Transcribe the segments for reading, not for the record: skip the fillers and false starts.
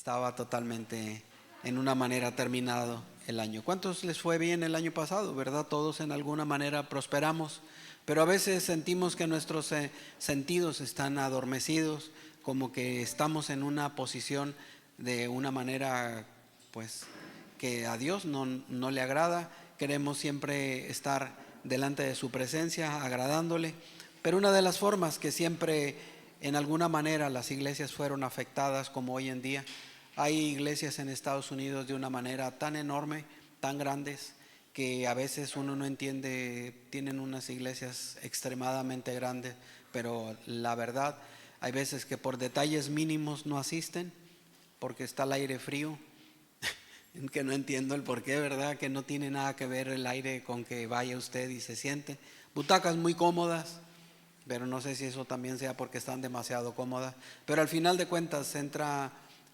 estaba totalmente en una manera terminado el año. ¿Cuántos les fue bien el año pasado, verdad? Todos en alguna manera prosperamos, pero a veces sentimos que nuestros sentidos están adormecidos, como que estamos en una posición de una manera, pues, que a Dios no le agrada. Queremos siempre estar delante de su presencia, agradándole, pero una de las formas que siempre en alguna manera las iglesias fueron afectadas, como hoy en día, hay iglesias en Estados Unidos de una manera tan enorme, tan grandes, que a veces uno no entiende. Tienen unas iglesias extremadamente grandes, pero la verdad, hay veces que por detalles mínimos no asisten, porque está el aire frío, que no entiendo el por qué, ¿verdad? Que no tiene nada que ver el aire con que vaya usted y se siente. Butacas muy cómodas, pero no sé si eso también sea porque están demasiado cómodas. Pero al final de cuentas entra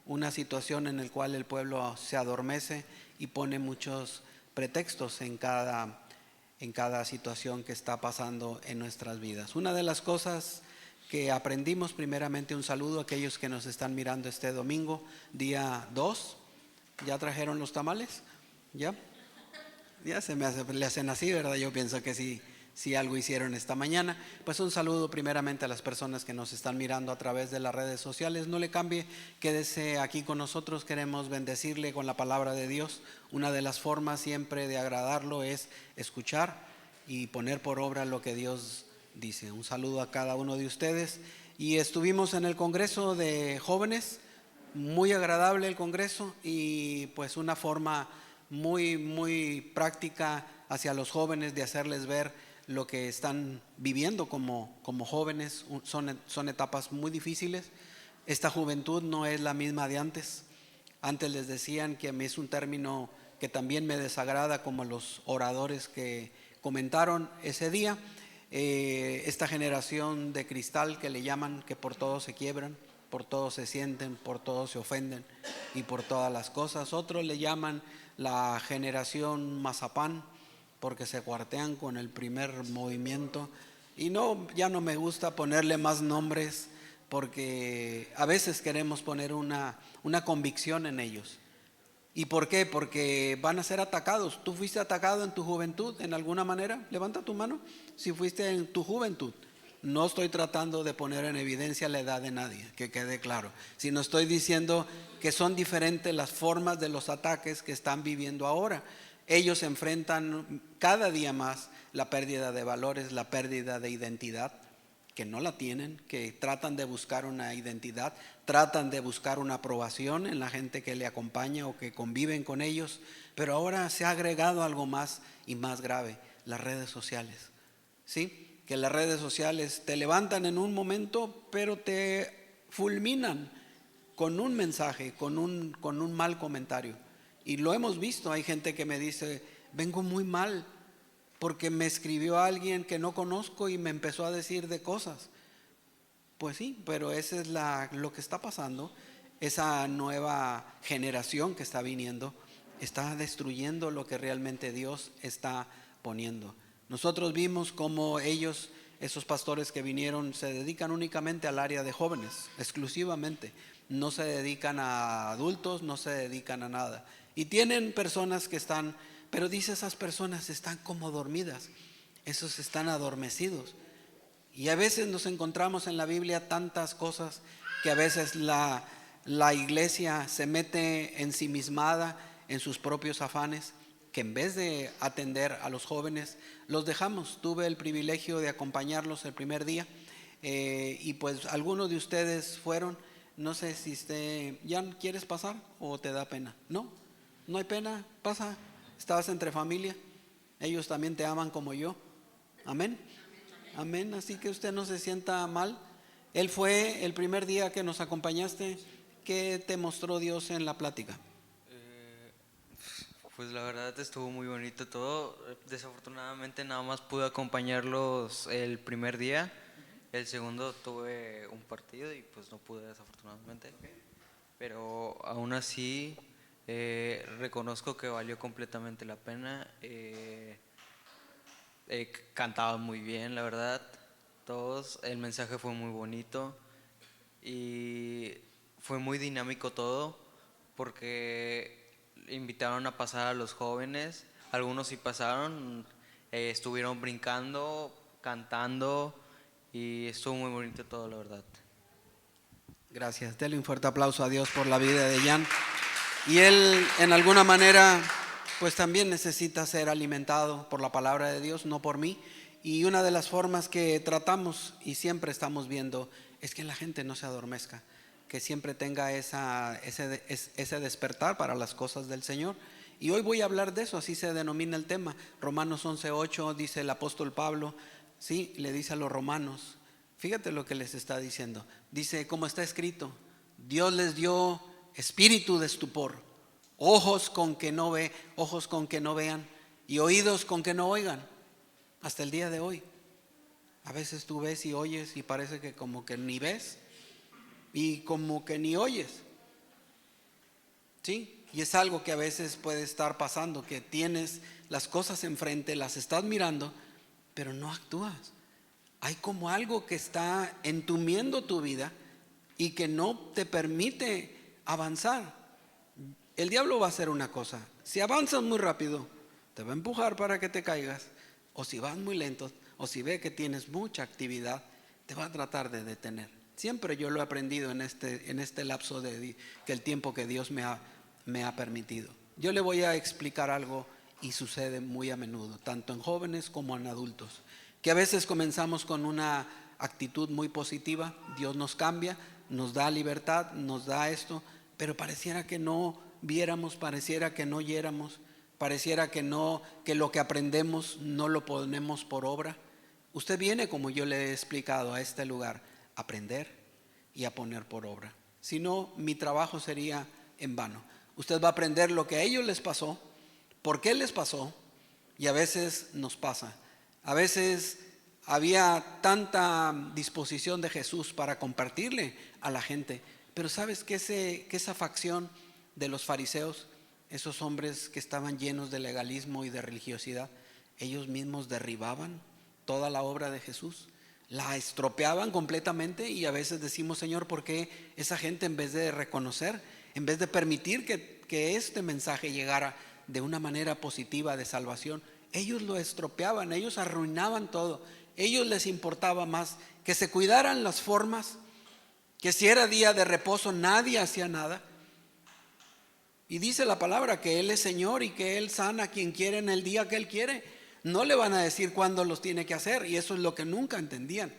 una situación en la cual el pueblo se adormece y pone muchos pretextos en cada situación que está pasando en nuestras vidas. Una de las cosas que aprendimos, primeramente un saludo a aquellos que nos están mirando este domingo, día 2. ¿Ya trajeron los tamales? ¿Ya? Ya se me hace, le hacen así, ¿verdad? Yo pienso que sí, sí algo hicieron esta mañana. Pues un saludo primeramente a las personas que nos están mirando a través de las redes sociales. No le cambie, quédese aquí con nosotros. Queremos bendecirle con la palabra de Dios. Una de las formas siempre de agradarlo es escuchar y poner por obra lo que Dios dice. Un saludo a cada uno de ustedes. Y estuvimos en el Congreso de Jóvenes. Muy agradable el congreso y pues una forma muy práctica hacia los jóvenes de hacerles ver lo que están viviendo como jóvenes. Son etapas muy difíciles. Esta juventud no es la misma de antes. Antes les decían que a mí es un término que también me desagrada, como los oradores que comentaron ese día. Esta generación de cristal que le llaman, que por todo se quiebran, por todo se sienten, por todo se ofenden y por todas las cosas. Otros le llaman la generación mazapán, porque se cuartean con el primer movimiento. Y no, ya no me gusta ponerle más nombres, porque a veces queremos poner una convicción en ellos. ¿Y por qué? Porque van a ser atacados. ¿Tú fuiste atacado en tu juventud en alguna manera? Levanta tu mano si fuiste en tu juventud. No estoy tratando de poner en evidencia la edad de nadie, que quede claro, sino estoy diciendo que son diferentes las formas de los ataques que están viviendo ahora. Ellos enfrentan cada día más la pérdida de valores, la pérdida de identidad, que no la tienen, que tratan de buscar una identidad, tratan de buscar una aprobación en la gente que le acompaña o que conviven con ellos. Pero ahora se ha agregado algo más y más grave: las redes sociales. ¿Sí? Que las redes sociales te levantan en un momento, pero te fulminan con un mensaje, con un mal comentario. Y lo hemos visto. Hay gente que me dice: vengo muy mal porque me escribió alguien que no conozco y me empezó a decir de cosas. Pues sí, pero eso es lo que está pasando. Esa nueva generación que está viniendo está destruyendo lo que realmente Dios está poniendo. Nosotros vimos cómo ellos, esos pastores que vinieron, se dedican únicamente al área de jóvenes, exclusivamente. No se dedican a adultos, no se dedican a nada. Y tienen personas que están, pero dice, esas personas están como dormidas, esos están adormecidos. Y a veces nos encontramos en la Biblia tantas cosas que a veces la iglesia se mete ensimismada en sus propios afanes, que en vez de atender a los jóvenes, los dejamos. Tuve el privilegio de acompañarlos el primer día, y pues algunos de ustedes fueron. No sé si ¿ya quieres pasar o te da pena? No, no hay pena, pasa. Estabas entre familia, ellos también te aman como yo. Amén. Amén, así que usted no se sienta mal. Él fue el primer día que nos acompañaste. ¿Qué te mostró Dios en la plática? Eh, pues la verdad estuvo muy bonito todo. Desafortunadamente nada más pude acompañarlos el primer día. El segundo tuve un partido y pues no pude desafortunadamente. Pero aún así reconozco que valió completamente la pena. Cantaban muy bien, la verdad. Todos, el mensaje fue muy bonito y fue muy dinámico todo. porque invitaron a pasar a los jóvenes, algunos sí pasaron, estuvieron brincando, cantando y estuvo muy bonito todo, la verdad. Gracias, dele un fuerte aplauso a Dios por la vida de Jan. Y él en alguna manera pues también necesita ser alimentado por la palabra de Dios, no por mí. Y una de las formas que tratamos y siempre estamos viendo es que la gente no se adormezca, que siempre tenga ese despertar para las cosas del Señor. Y hoy voy a hablar de eso, así se denomina el tema. Romanos 11:8 dice el apóstol Pablo, sí, le dice a los romanos, fíjate lo que les está diciendo. Dice, como está escrito, Dios les dio espíritu de estupor, ojos con que no vean y oídos con que no oigan. Hasta el día de hoy. A veces tú ves y oyes y parece que como que ni ves y como que ni oyes. ¿Sí? Y es algo que a veces puede estar pasando, que tienes las cosas enfrente, las estás mirando, pero no actúas. Hay como algo que está entumiendo tu vida y que no te permite avanzar. El diablo va a hacer una cosa: si avanzas muy rápido, te va a empujar para que te caigas, o si vas muy lento, o si ve que tienes mucha actividad, te va a tratar de detener. Siempre yo lo he aprendido en este lapso que el tiempo que Dios me ha permitido. Yo le voy a explicar algo y sucede muy a menudo, tanto en jóvenes como en adultos, que a veces comenzamos con una actitud muy positiva, Dios nos cambia, nos da libertad, nos da esto, pero pareciera que no viéramos, pareciera que no oyéramos, pareciera que lo que aprendemos no lo ponemos por obra. Usted viene, como yo le he explicado, a este lugar a aprender y a poner por obra. Si no, mi trabajo sería en vano. Usted va a aprender lo que a ellos les pasó, por qué les pasó, y a veces nos pasa. A veces había tanta disposición de Jesús para compartirle a la gente, pero ¿sabes que esa facción de los fariseos, esos hombres que estaban llenos de legalismo y de religiosidad, ellos mismos derribaban toda la obra de Jesús, la estropeaban completamente? Y a veces decimos, Señor, ¿por qué esa gente, en vez de reconocer, en vez de permitir que este mensaje llegara de una manera positiva de salvación, ellos lo estropeaban, ellos arruinaban todo? Ellos les importaba más que se cuidaran las formas, que si era día de reposo nadie hacía nada. Y dice la palabra que Él es Señor y que Él sana a quien quiere en el día que Él quiere. No le van a decir cuándo los tiene que hacer, y eso es lo que nunca entendían.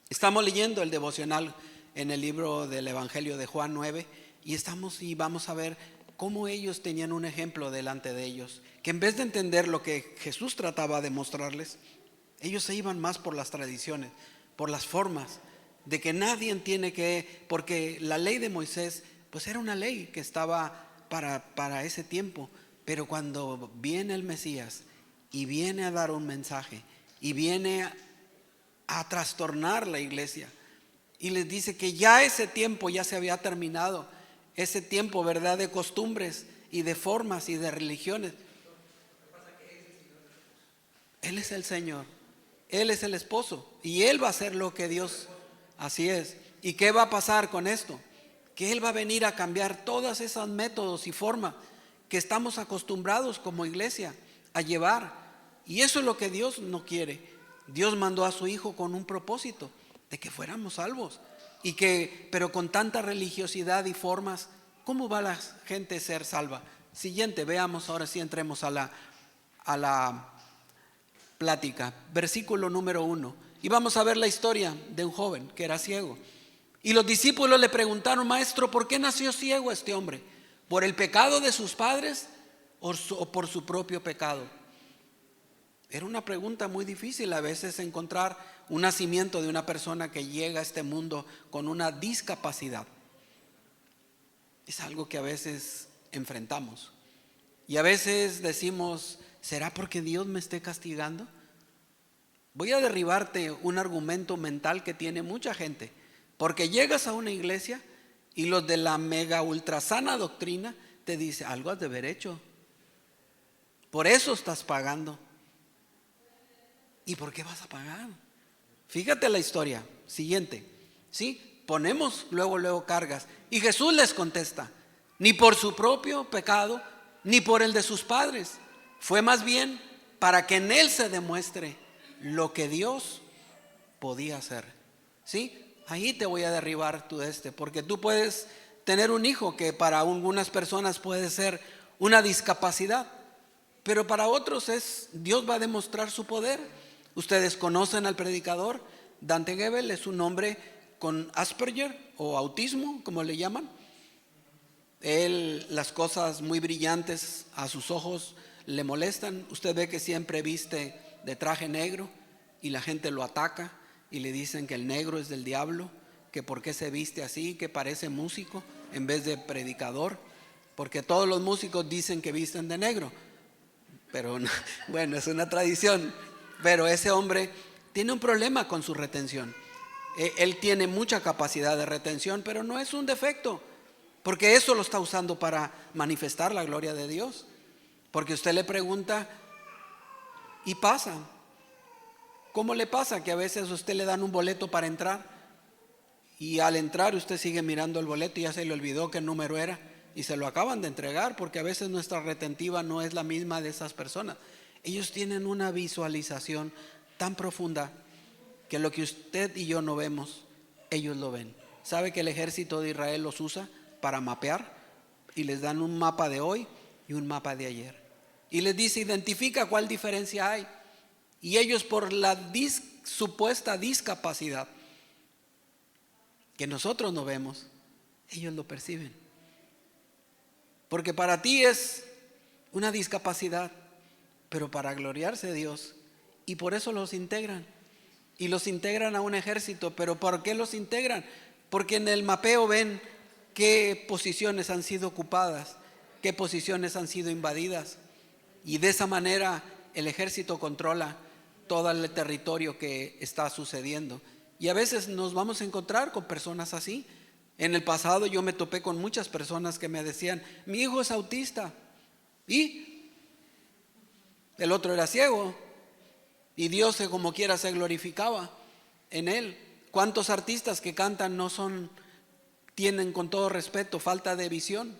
Estamos leyendo el devocional en el libro del Evangelio de Juan 9 y vamos a ver cómo ellos tenían un ejemplo delante de ellos, que en vez de entender lo que Jesús trataba de mostrarles, ellos se iban más por las tradiciones, por las formas, de que nadie tiene que, porque la ley de Moisés pues era una ley que estaba para ese tiempo, pero cuando viene el Mesías y viene a dar un mensaje y viene a trastornar la iglesia y les dice que ya ese tiempo ya se había terminado, ese tiempo, ¿verdad?, de costumbres y de formas y de religiones. Él es el Señor, Él es el esposo y Él va a hacer lo que Dios, así es. ¿Y qué va a pasar con esto? Que Él va a venir a cambiar todos esos métodos y formas que estamos acostumbrados como iglesia a llevar. Y eso es lo que Dios no quiere. Dios mandó a su Hijo con un propósito, de que fuéramos salvos. Pero con tanta religiosidad y formas, ¿cómo va la gente a ser salva? Siguiente, veamos, ahora sí entremos a la plática. Versículo número 1. Y vamos a ver la historia de un joven que era ciego. Y los discípulos le preguntaron: Maestro, ¿por qué nació ciego este hombre? ¿Por el pecado de sus padres o por su propio pecado? Era una pregunta muy difícil a veces, encontrar un nacimiento de una persona que llega a este mundo con una discapacidad. Es algo que a veces enfrentamos. Y a veces decimos: ¿será porque Dios me esté castigando? Voy a derribarte un argumento mental que tiene mucha gente. Porque llegas a una iglesia y los de la mega ultra sana doctrina te dicen: algo has de haber hecho, por eso estás pagando. ¿Y por qué vas a pagar? Fíjate la historia siguiente, ¿sí? Ponemos luego cargas y Jesús les contesta: ni por su propio pecado, ni por el de sus padres. Fue más bien para que en él se demuestre lo que Dios podía hacer. ¿Sí? Ahí te voy a derribar porque tú puedes tener un hijo que para algunas personas puede ser una discapacidad, pero para otros Dios va a demostrar su poder. Ustedes conocen al predicador Dante Gebel, es un hombre con Asperger o autismo, como le llaman. Él, las cosas muy brillantes a sus ojos le molestan. Usted ve que siempre viste de traje negro y la gente lo ataca y le dicen que el negro es del diablo, que por qué se viste así, que parece músico en vez de predicador, porque todos los músicos dicen que visten de negro. Pero bueno, es una tradición. Pero ese hombre tiene un problema con su retención. Él tiene mucha capacidad de retención, pero no es un defecto, porque eso lo está usando para manifestar la gloria de Dios. Porque usted le pregunta y pasa. ¿Cómo le pasa que a veces a usted le dan un boleto para entrar y al entrar usted sigue mirando el boleto y ya se le olvidó qué número era y se lo acaban de entregar? Porque a veces nuestra retentiva no es la misma de esas personas. Ellos tienen una visualización tan profunda que lo que usted y yo no vemos, ellos lo ven. ¿Sabe que el ejército de Israel los usa para mapear? Y les dan un mapa de hoy y un mapa de ayer. Y les dice, identifica cuál diferencia hay. Y ellos, por la supuesta discapacidad que nosotros no vemos, ellos lo perciben. Porque para ti es una discapacidad, pero para gloriarse Dios. Y por eso los integran. Y los integran a un ejército. ¿Pero por qué los integran? Porque en el mapeo ven qué posiciones han sido ocupadas, qué posiciones han sido invadidas. Y de esa manera el ejército controla todo el territorio que está sucediendo. Y a veces nos vamos a encontrar con personas así. En el pasado yo me topé con muchas personas que me decían, mi hijo es autista y el otro era ciego y Dios como quiera se glorificaba en él. ¿Cuántos artistas que cantan tienen, con todo respeto, falta de visión?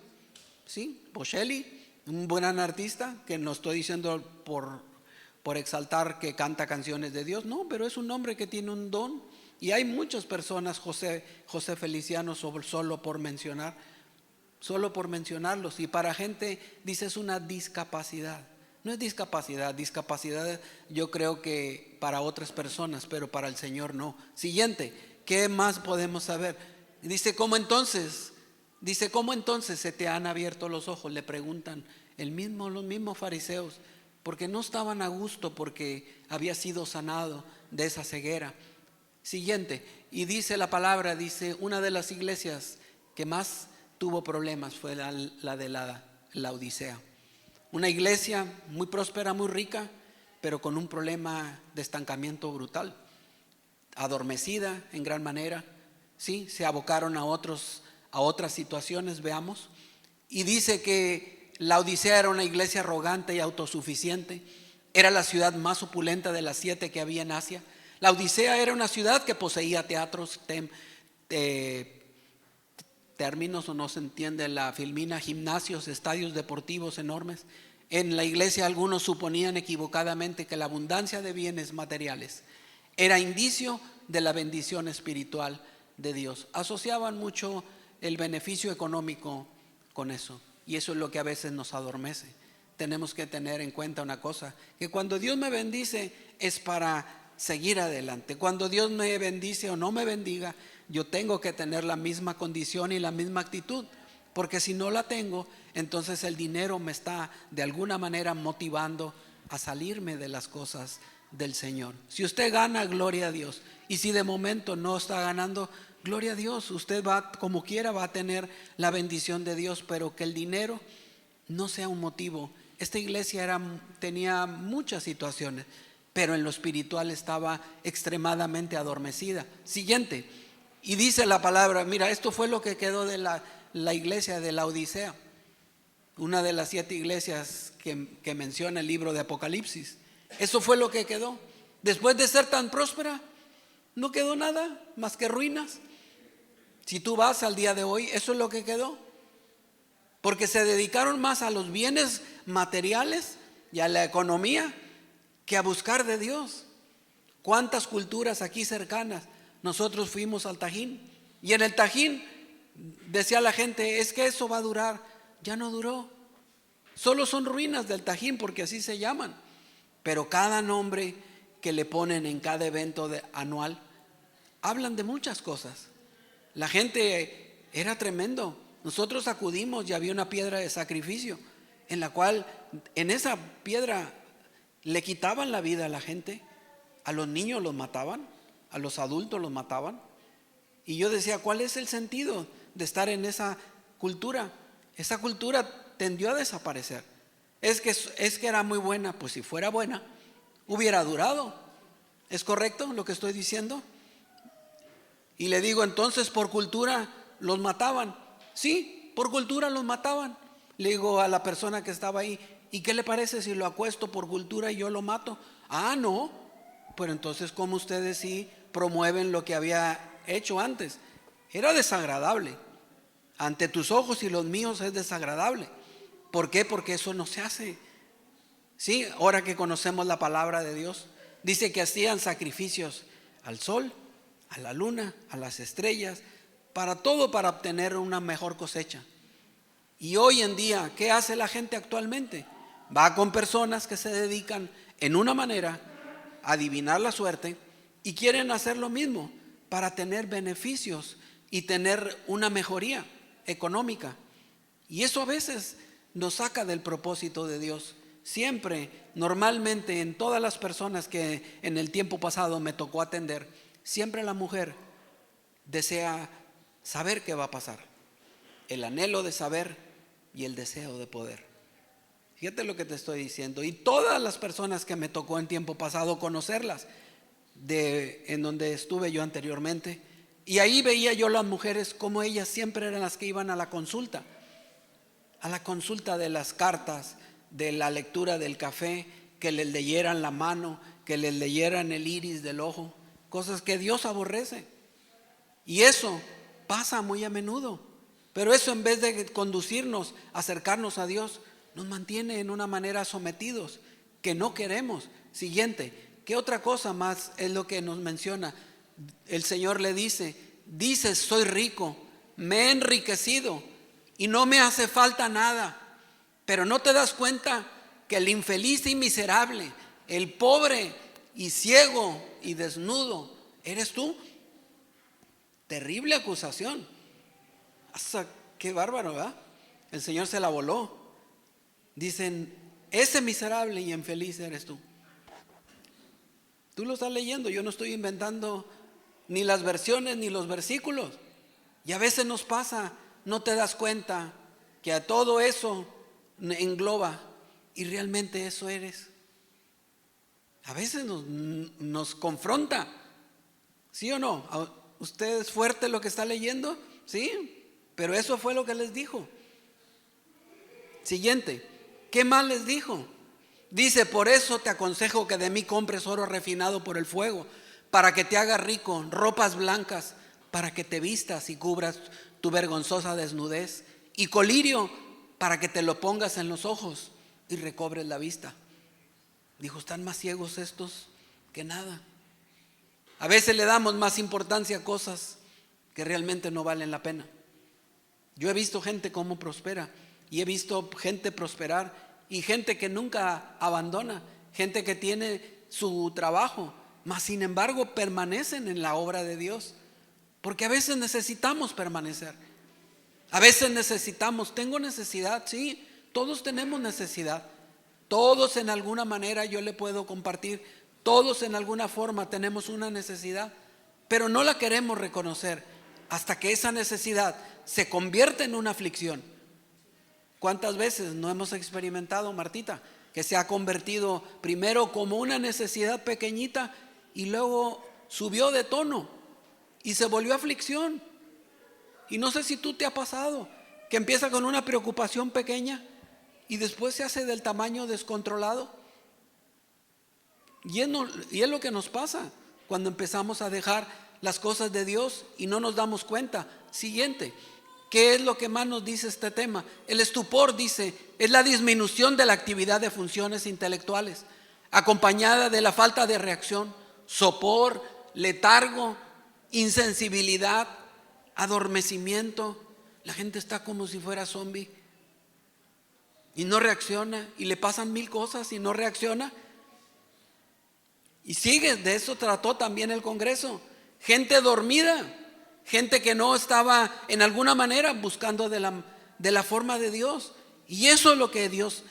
¿Sí? Bocelli, un gran artista, que no estoy diciendo por exaltar que canta canciones de Dios, no, pero es un hombre que tiene un don. Y hay muchas personas, José Feliciano, solo por mencionarlos. Y para gente, dice, es una discapacidad. No es discapacidad yo creo que para otras personas, pero para el Señor no. Siguiente, ¿qué más podemos saber? Dice, ¿cómo entonces se te han abierto los ojos? Le preguntan los mismos fariseos, porque no estaban a gusto porque había sido sanado de esa ceguera. Siguiente, y dice la palabra, una de las iglesias que más tuvo problemas fue la de la Odisea. Una iglesia muy próspera, muy rica, pero con un problema de estancamiento brutal, adormecida en gran manera. Sí, se abocaron a otras situaciones, veamos. Y dice que la Odisea era una iglesia arrogante y autosuficiente. Era la ciudad más opulenta de las 7 que había en Asia. La Odisea era una ciudad que poseía teatros, términos o no se entiende la filmina, gimnasios, estadios deportivos enormes. En la iglesia algunos suponían equivocadamente que la abundancia de bienes materiales era indicio de la bendición espiritual de Dios. Asociaban mucho el beneficio económico con eso, y eso es lo que a veces nos adormece. Tenemos que tener en cuenta una cosa, que cuando Dios me bendice es para seguir adelante. Cuando Dios me bendice o no me bendiga, yo tengo que tener la misma condición y la misma actitud, porque si no la tengo, entonces el dinero me está de alguna manera motivando a salirme de las cosas del Señor. Si usted gana, gloria a Dios, y si de momento no está ganando, gloria a Dios, usted como quiera va a tener la bendición de Dios, pero que el dinero no sea un motivo. Esta iglesia tenía muchas situaciones, pero en lo espiritual estaba extremadamente adormecida. Siguiente, y dice la palabra, mira, esto fue lo que quedó de la iglesia de la Odisea, una de las 7 iglesias que menciona el libro de Apocalipsis. Eso fue lo que quedó. Después de ser tan próspera, no quedó nada más que ruinas. Si tú vas al día de hoy, eso es lo que quedó. porque se dedicaron más a los bienes materiales y a la economía que a buscar de Dios. ¿Cuántas culturas aquí cercanas? Nosotros fuimos al Tajín y en el Tajín decía la gente, es que eso va a durar. Ya no duró. Solo son ruinas del Tajín porque así se llaman. Pero cada nombre que le ponen en cada evento anual, hablan de muchas cosas. La gente era tremendo. Nosotros acudimos y había una piedra de sacrificio en la cual en esa piedra le quitaban la vida a la gente. A los niños los mataban, a los adultos los mataban. Y yo decía, ¿cuál es el sentido de estar en esa cultura? Esa cultura tendió a desaparecer. Es que era muy buena. Pues si fuera buena, hubiera durado. ¿Es correcto lo que estoy diciendo? Y le digo, entonces por cultura los mataban. Sí, por cultura los mataban. Le digo a la persona que estaba ahí, ¿y qué le parece si lo acuesto por cultura y yo lo mato? Ah, no. Pero entonces, ¿cómo ustedes sí promueven lo que había hecho antes? Era desagradable. Ante tus ojos y los míos es desagradable. ¿Por qué? Porque eso no se hace. Sí, ahora que conocemos la palabra de Dios, dice que hacían sacrificios al sol, a la luna, a las estrellas, para todo, para obtener una mejor cosecha. Y hoy en día, ¿qué hace la gente actualmente? Va con personas que se dedican en una manera a adivinar la suerte y quieren hacer lo mismo para tener beneficios y tener una mejoría económica. Y eso a veces nos saca del propósito de Dios. Siempre, normalmente, en todas las personas que en el tiempo pasado me tocó atender, siempre la mujer desea saber qué va a pasar. El anhelo de saber y el deseo de poder. Fíjate lo que te estoy diciendo. Y todas las personas que me tocó en tiempo pasado conocerlas, en donde estuve yo anteriormente, y ahí veía yo las mujeres como ellas siempre eran las que iban a la consulta de las cartas, de la lectura del café, que les leyeran la mano, que les leyeran el iris del ojo, cosas que Dios aborrece. Y eso pasa muy a menudo, pero eso en vez de conducirnos, acercarnos a Dios, nos mantiene en una manera sometidos, que no queremos. Siguiente, ¿qué otra cosa más es lo que nos menciona? El Señor le dice, dices, soy rico, me he enriquecido y no me hace falta nada. Pero no te das cuenta que el infeliz y miserable, el pobre y ciego y desnudo, eres tú. Terrible acusación. Hasta qué bárbaro, ¿verdad? El Señor se la voló. Dicen, ese miserable y infeliz eres tú. Tú lo estás leyendo, yo no estoy inventando ni las versiones ni los versículos. Y a veces nos pasa, no te das cuenta que a todo eso engloba y realmente eso eres. A veces nos confronta, ¿sí o no? ¿Usted es fuerte lo que está leyendo? Sí, pero eso fue lo que les dijo. Siguiente, ¿qué más les dijo? Dice, por eso te aconsejo que de mí compres oro refinado por el fuego, para que te hagas rico, ropas blancas, para que te vistas y cubras tu vergonzosa desnudez, y colirio, para que te lo pongas en los ojos y recobres la vista. Dijo, están más ciegos estos que nada. A veces le damos más importancia a cosas que realmente no valen la pena. Yo he visto gente cómo prospera y he visto gente prosperar y gente que nunca abandona, gente que tiene su trabajo, mas sin embargo permanecen en la obra de Dios, porque a veces necesitamos permanecer. A veces necesitamos, tengo necesidad, sí, todos tenemos necesidad. Todos en alguna manera yo le puedo compartir, todos en alguna forma tenemos una necesidad, pero no la queremos reconocer hasta que esa necesidad se convierte en una aflicción. ¿Cuántas veces no hemos experimentado, Martita, que se ha convertido primero como una necesidad pequeñita y luego subió de tono y se volvió aflicción? Y no sé si tú te ha pasado, que empieza con una preocupación pequeña y después se hace del tamaño descontrolado. Y es lo que nos pasa cuando empezamos a dejar las cosas de Dios y no nos damos cuenta. Siguiente, ¿Qué es lo que más nos dice este tema? El estupor, dice, es la disminución de la actividad de funciones intelectuales, acompañada de la falta de reacción, sopor, letargo, insensibilidad, adormecimiento. La gente está como si fuera zombie y no reacciona, y le pasan 1000 cosas y no reacciona. Y sigue, de eso trató también el Congreso. Gente dormida, gente que no estaba en alguna manera buscando de la forma de Dios. Y eso es lo que Dios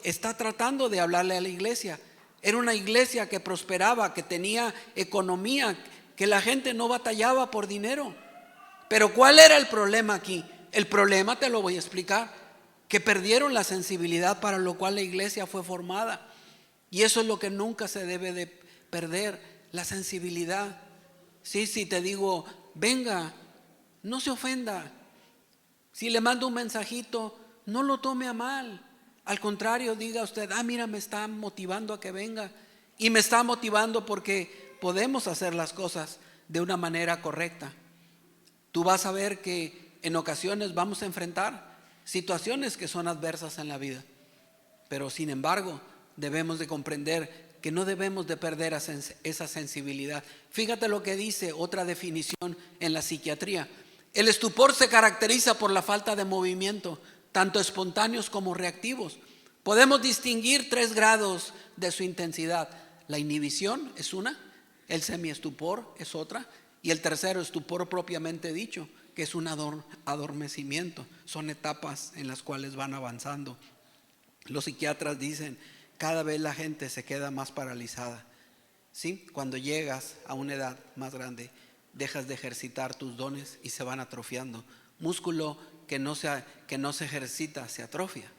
está tratando de hablarle a la iglesia. Era una iglesia que prosperaba, que tenía economía, que la gente no batallaba por dinero. Pero ¿cuál era el problema aquí? El problema te lo voy a explicar, que perdieron la sensibilidad para lo cual la iglesia fue formada. Y eso es lo que nunca se debe de perder, la sensibilidad. Sí, si te digo, venga, no se ofenda. Si le mando un mensajito, no lo tome a mal. Al contrario, diga usted, mira, me está motivando a que venga. Y me está motivando porque podemos hacer las cosas de una manera correcta. Tú vas a ver que en ocasiones vamos a enfrentar situaciones que son adversas en la vida. Pero sin embargo, debemos de comprender que no debemos de perder esa sensibilidad. Fíjate lo que dice otra definición en la psiquiatría. El estupor se caracteriza por la falta de movimiento, tanto espontáneos como reactivos. Podemos distinguir 3 grados de su intensidad. La inhibición es una, el semiestupor es otra, y el tercero, estupor propiamente dicho, que es un adormecimiento. Son etapas en las cuales van avanzando. Los psiquiatras dicen, cada vez la gente se queda más paralizada. ¿Sí? Cuando llegas a una edad más grande, dejas de ejercitar tus dones y se van atrofiando. Músculo que no se ejercita se atrofia.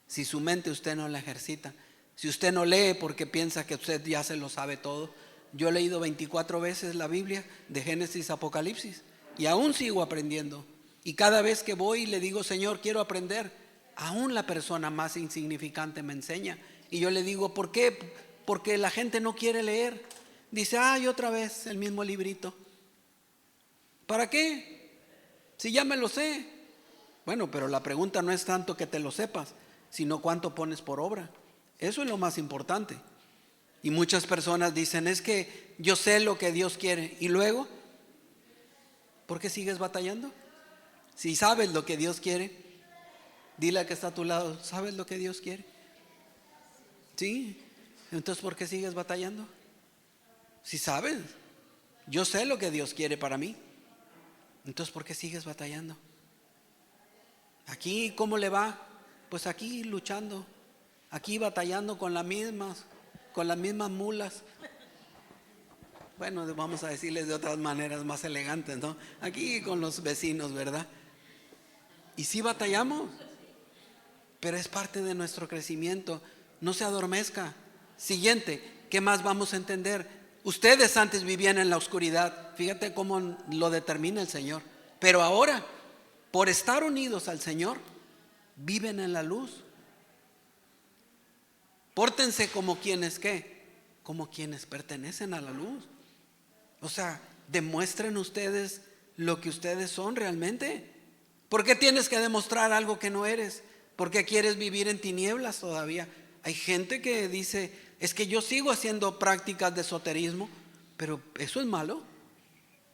Si su mente usted no la ejercita, si usted no lee porque piensa que usted ya se lo sabe todo. Yo he leído 24 veces la Biblia de Génesis a Apocalipsis y aún sigo aprendiendo. Y cada vez que voy y le digo, Señor, quiero aprender, aún la persona más insignificante me enseña. Y yo le digo, ¿por qué? Porque la gente no quiere leer. Dice, y otra vez el mismo librito. ¿Para qué? Si ya me lo sé. Bueno, pero la pregunta no es tanto que te lo sepas, sino cuánto pones por obra. Eso es lo más importante. Y muchas personas dicen, es que yo sé lo que Dios quiere. Y luego, ¿por qué sigues batallando? Si sabes lo que Dios quiere, dile al que está a tu lado, ¿sabes lo que Dios quiere? Sí, entonces ¿por qué sigues batallando? Si sabes, yo sé lo que Dios quiere para mí, entonces ¿por qué sigues batallando? Aquí, ¿cómo le va? Pues aquí luchando, aquí batallando con las mismas mulas. Bueno, vamos a decirles de otras maneras más elegantes, ¿no? Aquí con los vecinos, ¿verdad? Y sí batallamos, pero es parte de nuestro crecimiento. No se adormezca. Siguiente, ¿qué más vamos a entender? Ustedes antes vivían en la oscuridad. Fíjate cómo lo determina el Señor. Pero ahora, por estar unidos al Señor, viven en la luz. Pórtense como quienes, ¿qué? Como quienes pertenecen a la luz. O sea, demuestren ustedes lo que ustedes son realmente. ¿Por qué tienes que demostrar algo que no eres? ¿Por qué quieres vivir en tinieblas todavía? Hay gente que dice, es que yo sigo haciendo prácticas de esoterismo, pero eso es malo.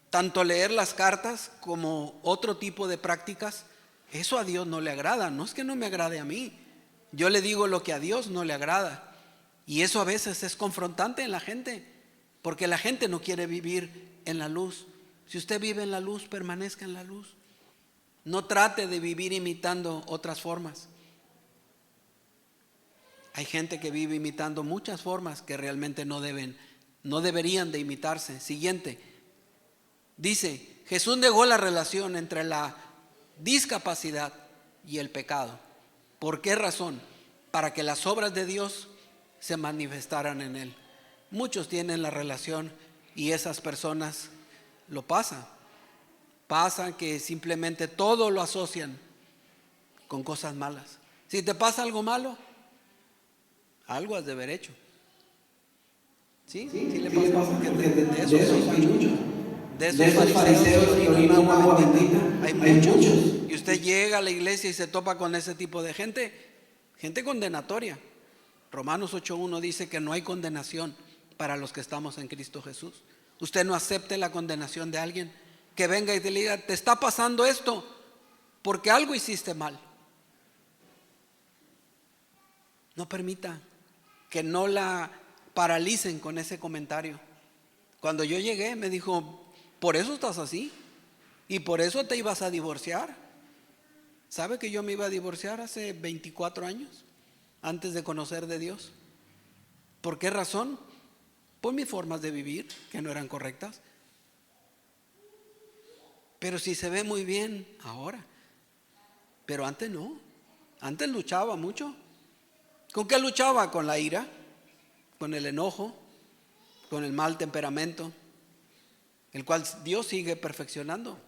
Tanto leer las cartas como otro tipo de prácticas, eso a Dios no le agrada. No es que no me agrade a mí, yo le digo lo que a Dios no le agrada. Y eso a veces es confrontante en la gente, porque la gente no quiere vivir en la luz. Si usted vive en la luz, permanezca en la luz. No trate de vivir imitando otras formas. Hay gente que vive imitando muchas formas que realmente no deberían de imitarse. Siguiente. Dice, Jesús negó la relación entre la discapacidad y el pecado. ¿Por qué razón? Para que las obras de Dios se manifestaran en él. Muchos tienen la relación y esas personas lo pasan que simplemente todo lo asocian con cosas malas. Si te pasa algo malo, algo has de haber hecho. ¿Sí? Sí le pasa, porque de eso hay mucho. de esos fariseos que orinan agua bendita, hay muchos. Y usted llega a la iglesia y se topa con ese tipo de gente condenatoria. Romanos 8:1 dice que no hay condenación para los que estamos en Cristo Jesús. Usted no acepte la condenación de alguien que venga y te diga, te está pasando esto porque algo hiciste mal. No permita que no la paralicen con ese comentario. Cuando yo llegué me dijo, por eso estás así y por eso te ibas a divorciar. ¿Sabe que yo me iba a divorciar hace 24 años antes de conocer de Dios? ¿Por qué razón? Por mis formas de vivir que no eran correctas. Pero sí se ve muy bien ahora, pero antes no. Antes luchaba mucho. ¿Con qué luchaba? Con la ira, con el enojo, con el mal temperamento, el cual Dios sigue perfeccionando.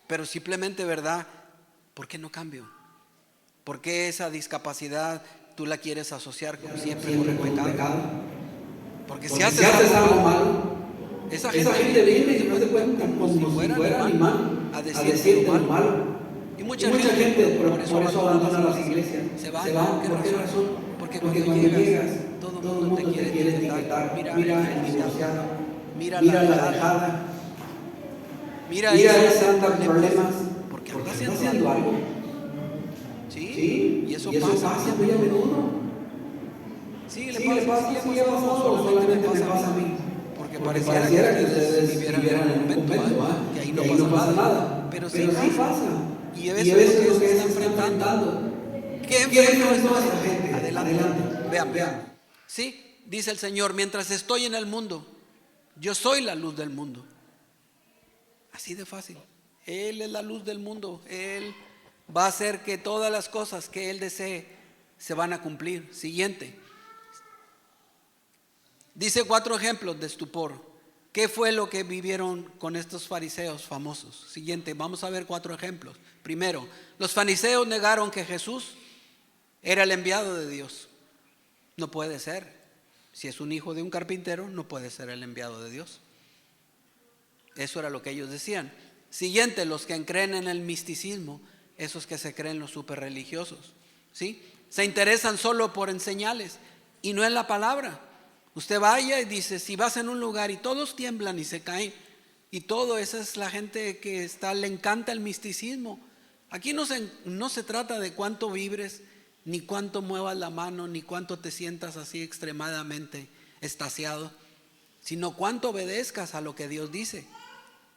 Pero simplemente, ¿verdad? ¿Por qué no cambio? ¿Por qué esa discapacidad tú la quieres asociar siempre con el pecado? Porque si haces algo malo, esa gente viene y después de cuenta como si fuera animal a decirte lo malo. Y mucha gente por eso abandona las iglesias. Se van. ¿Por qué razón? Porque cuando llegas, todo el mundo te quiere etiquetar. Mira el divorciado, mira la alejada, mira ese anda problemas. Porque andas haciendo algo. ¿Sí? Y eso pasa muy a menudo. Sí, le pasa solamente me pasa a mí. Porque pareciera que ustedes vivieran en un momento que ahí no pasa nada. Pero sí pasa. Y a veces lo que se está enfrentando. ¿Qué enfrentó a esa gente? Adelante. Vean. Sí, dice el Señor, mientras estoy en el mundo, yo soy la luz del mundo. Así de fácil. Él es la luz del mundo. Él va a hacer que todas las cosas que Él desee se van a cumplir. Siguiente. Dice 4 ejemplos de estupor. ¿Qué fue lo que vivieron con estos fariseos famosos? Siguiente, vamos a ver 4 ejemplos. Primero, los fariseos negaron que Jesús era el enviado de Dios. No puede ser. Si es un hijo de un carpintero, no puede ser el enviado de Dios. Eso era lo que ellos decían. Siguiente, los que creen en el misticismo, esos que se creen los super religiosos, ¿sí? Se interesan solo por enseñarles y no en la palabra. Usted vaya y dice, si vas en un lugar y todos tiemblan y se caen y todo, esa es la gente que le encanta el misticismo. Aquí no se trata de cuánto vibres, ni cuánto muevas la mano, ni cuánto te sientas así extremadamente extasiado, sino cuánto obedezcas a lo que Dios dice.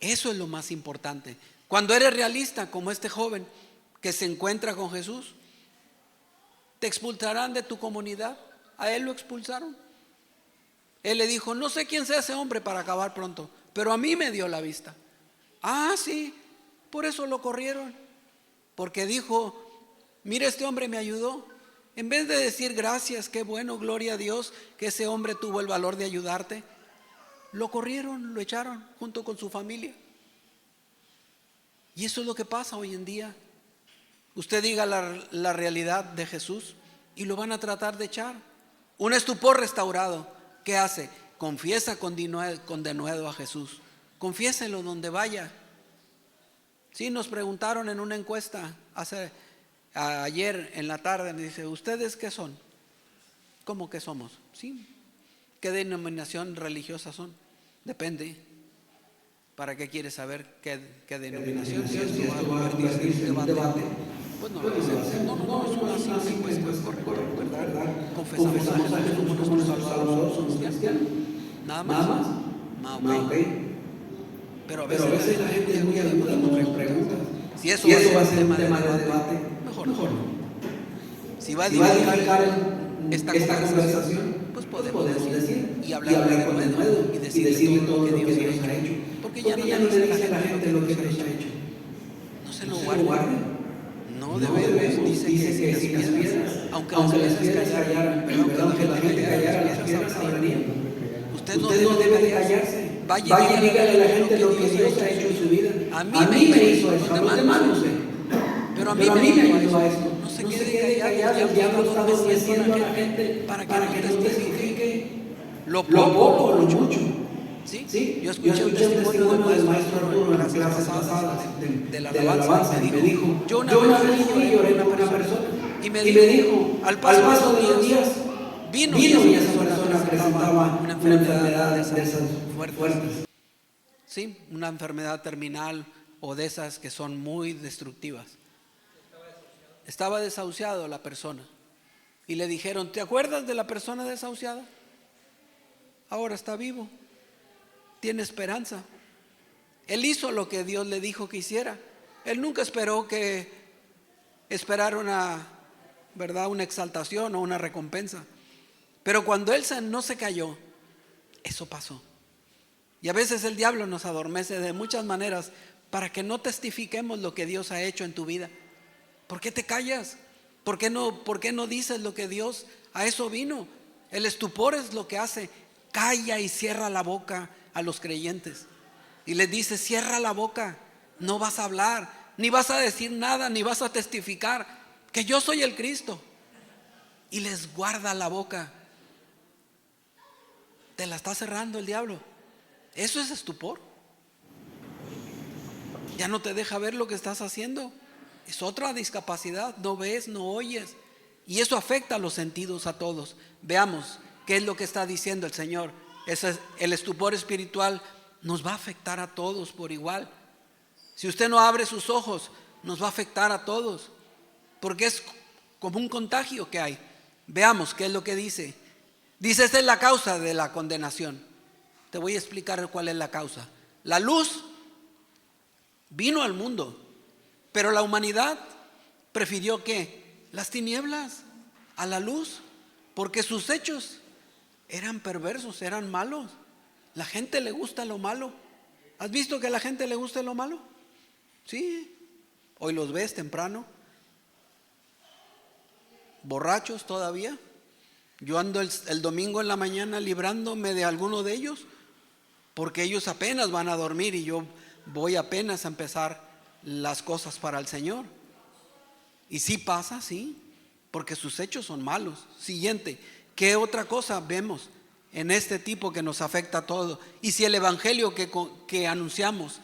Eso es lo más importante. Cuando eres realista, como este joven que se encuentra con Jesús, te expulsarán de tu comunidad. A él lo expulsaron. Él le dijo, no sé quién sea ese hombre para acabar pronto, pero a mí me dio la vista. Ah, sí, por eso lo corrieron. Porque dijo, mira, este hombre me ayudó. En vez de decir gracias, qué bueno, gloria a Dios, que ese hombre tuvo el valor de ayudarte, lo corrieron, lo echaron junto con su familia. Y eso es lo que pasa hoy en día. Usted diga la realidad de Jesús y lo van a tratar de echar. Un estupor restaurado. ¿Qué hace? Confiesa con denuedo a Jesús. Confiéselo donde vaya. Sí, nos preguntaron en una encuesta ayer en la tarde, me dice, ¿ustedes qué son? ¿Cómo que somos? Sí. ¿Qué denominación religiosa son? Depende. ¿Para qué quieres saber qué denominación? Si esto va a convertirse en un debate, pues no lo hacemos. No, es una simple encuesta, ¿verdad? Confesamos a Jesús como nuestro Salvador, somos cristianos. Nada más. Okay. Pero a veces la gente es muy aguda con preguntas. Si eso va a ser un tema de debate, mejor no. Si va a dividir esta conversación, pues podemos decir y hablar con el nuevo y decirle todo lo que Dios ha hecho. Porque ya no le dice a la gente lo que Dios ha hecho. No se lo guarde. No debe, dice que si las piedras, aunque las piedras callaran, aunque la gente callara, las piedras hablarían. Usted no debe callarse. Vaya y dígale a la gente lo que Dios ha hecho en su vida. A mí me hizo eso, a los demás no sé. Pero a mí me ayudó a esto. No se quede callado, el diablo está adormeciendo a la gente para que no testifique lo poco o lo mucho. Sí, ¿Sí? yo Yo escuché un escuché un testimonio testimonio del del maestro maestro Arturo Arturo en en las clases clases pasadas pasadas de la de la alabanza y alabanza y me me dijo, dijo, yo una yo vez una vez fui y fui oré y por oré una por una persona persona y me y me dijo, dijo, al al paso de paso los de los días, días, vino y vino esa y esa persona persona presentaba presentaba una una enfermedad de enfermedad de esas esas fuertes, fuertes. sí, una enfermedad terminal o de esas que son muy destructivas. Estaba desahuciado la persona y le dijeron, ¿te acuerdas de la persona desahuciada? Ahora está vivo, tiene esperanza. Él hizo lo que Dios le dijo que hiciera. Él nunca esperó que esperara una, ¿verdad?, una exaltación o una recompensa. Pero cuando él no se cayó, eso pasó. Y a veces el diablo nos adormece de muchas maneras para que no testifiquemos lo que Dios ha hecho en tu vida. ¿Por qué te callas? Por qué no dices lo que Dios a eso vino? El estupor es lo que hace. Calla y cierra la boca a los creyentes. Y les dice, cierra la boca. No vas a hablar, ni vas a decir nada, ni vas a testificar que yo soy el Cristo. Y les guarda la boca. Te la está cerrando el diablo. Eso es estupor. Ya no te deja ver lo que estás haciendo. Es otra discapacidad. No ves, no oyes. Y eso afecta a los sentidos a todos. Veamos qué es lo que está diciendo el Señor. El estupor espiritual nos va a afectar a todos por igual. Si usted no abre sus ojos, nos va a afectar a todos. Porque es como un contagio que hay. Veamos qué es lo que dice. Dice, esta es la causa de la condenación. Te voy a explicar cuál es la causa. La luz vino al mundo, pero la humanidad prefirió ¿qué? Las tinieblas a la luz, porque sus hechos eran perversos, eran malos. La gente le gusta lo malo. ¿Has visto que a la gente le gusta lo malo? Sí. Hoy los ves temprano, borrachos todavía. Yo ando el domingo en la mañana librándome de alguno de ellos, porque ellos apenas van a dormir y yo voy apenas a empezar las cosas para el Señor. Y sí pasa, sí, porque sus hechos son malos. Siguiente, ¿qué otra cosa vemos en este tipo que nos afecta a todo? Y si el evangelio que anunciamos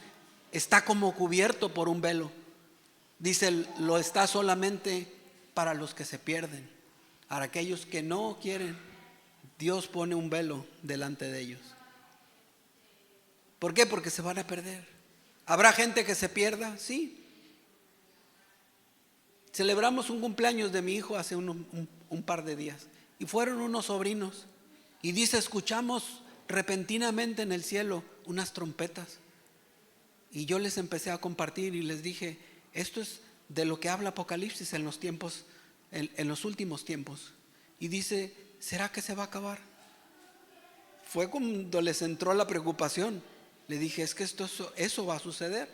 está como cubierto por un velo, dice, lo está solamente para los que se pierden. Para aquellos que no quieren, Dios pone un velo delante de ellos. ¿Por qué? Porque se van a perder. ¿Habrá gente que se pierda? Sí. Celebramos un cumpleaños de mi hijo hace un par de días y fueron unos sobrinos y dice, escuchamos repentinamente en el cielo unas trompetas y yo les empecé a compartir y les dije, esto es de lo que habla Apocalipsis en los tiempos, en los últimos tiempos. Y dice, ¿será que se va a acabar? Fue cuando les entró la preocupación. Le dije, es que eso va a suceder.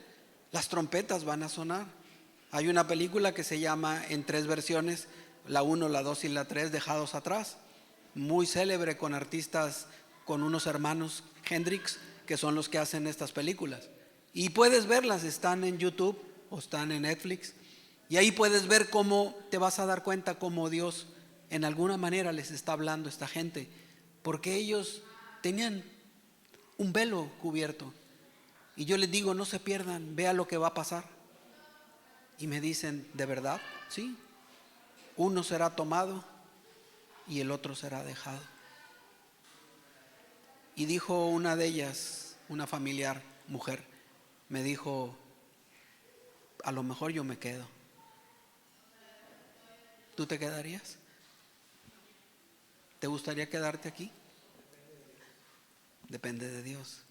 Las trompetas van a sonar. Hay una película que se llama en 3 versiones, la 1, la 2 y la 3, Dejados Atrás. Muy célebre con artistas, con unos hermanos Hendrix, que son los que hacen estas películas. Y puedes verlas, están en YouTube o están en Netflix. Y ahí puedes ver cómo te vas a dar cuenta cómo Dios en alguna manera les está hablando a esta gente. Porque ellos tenían un velo cubierto. Y yo les digo, no se pierdan, vea lo que va a pasar. Y me dicen, ¿de verdad? Sí. Uno será tomado y el otro será dejado. Y dijo una de ellas, una familiar mujer, me dijo, a lo mejor yo me quedo. ¿Tú te quedarías? ¿Te gustaría quedarte aquí? Depende de Dios.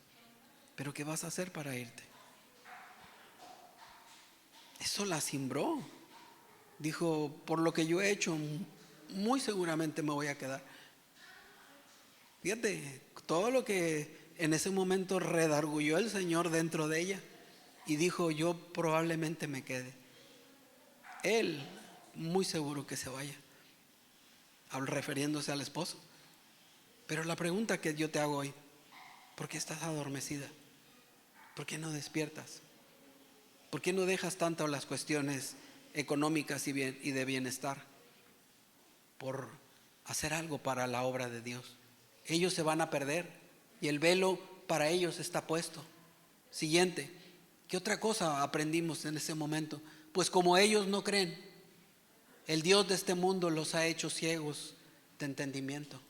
¿Pero qué vas a hacer para irte? Eso la cimbró. Dijo, por lo que yo he hecho, muy seguramente me voy a quedar. Fíjate, todo lo que en ese momento redarguyó el Señor dentro de ella y dijo, yo probablemente me quede. Él, muy seguro que se vaya, refiriéndose al esposo. Pero la pregunta que yo te hago hoy, ¿por qué estás adormecida? ¿Por qué no despiertas? ¿Por qué no dejas tanto las cuestiones económicas y de bienestar por hacer algo para la obra de Dios? Ellos se van a perder y el velo para ellos está puesto. Siguiente, ¿qué otra cosa aprendimos en ese momento? Pues como ellos no creen, el Dios de este mundo los ha hecho ciegos de entendimiento,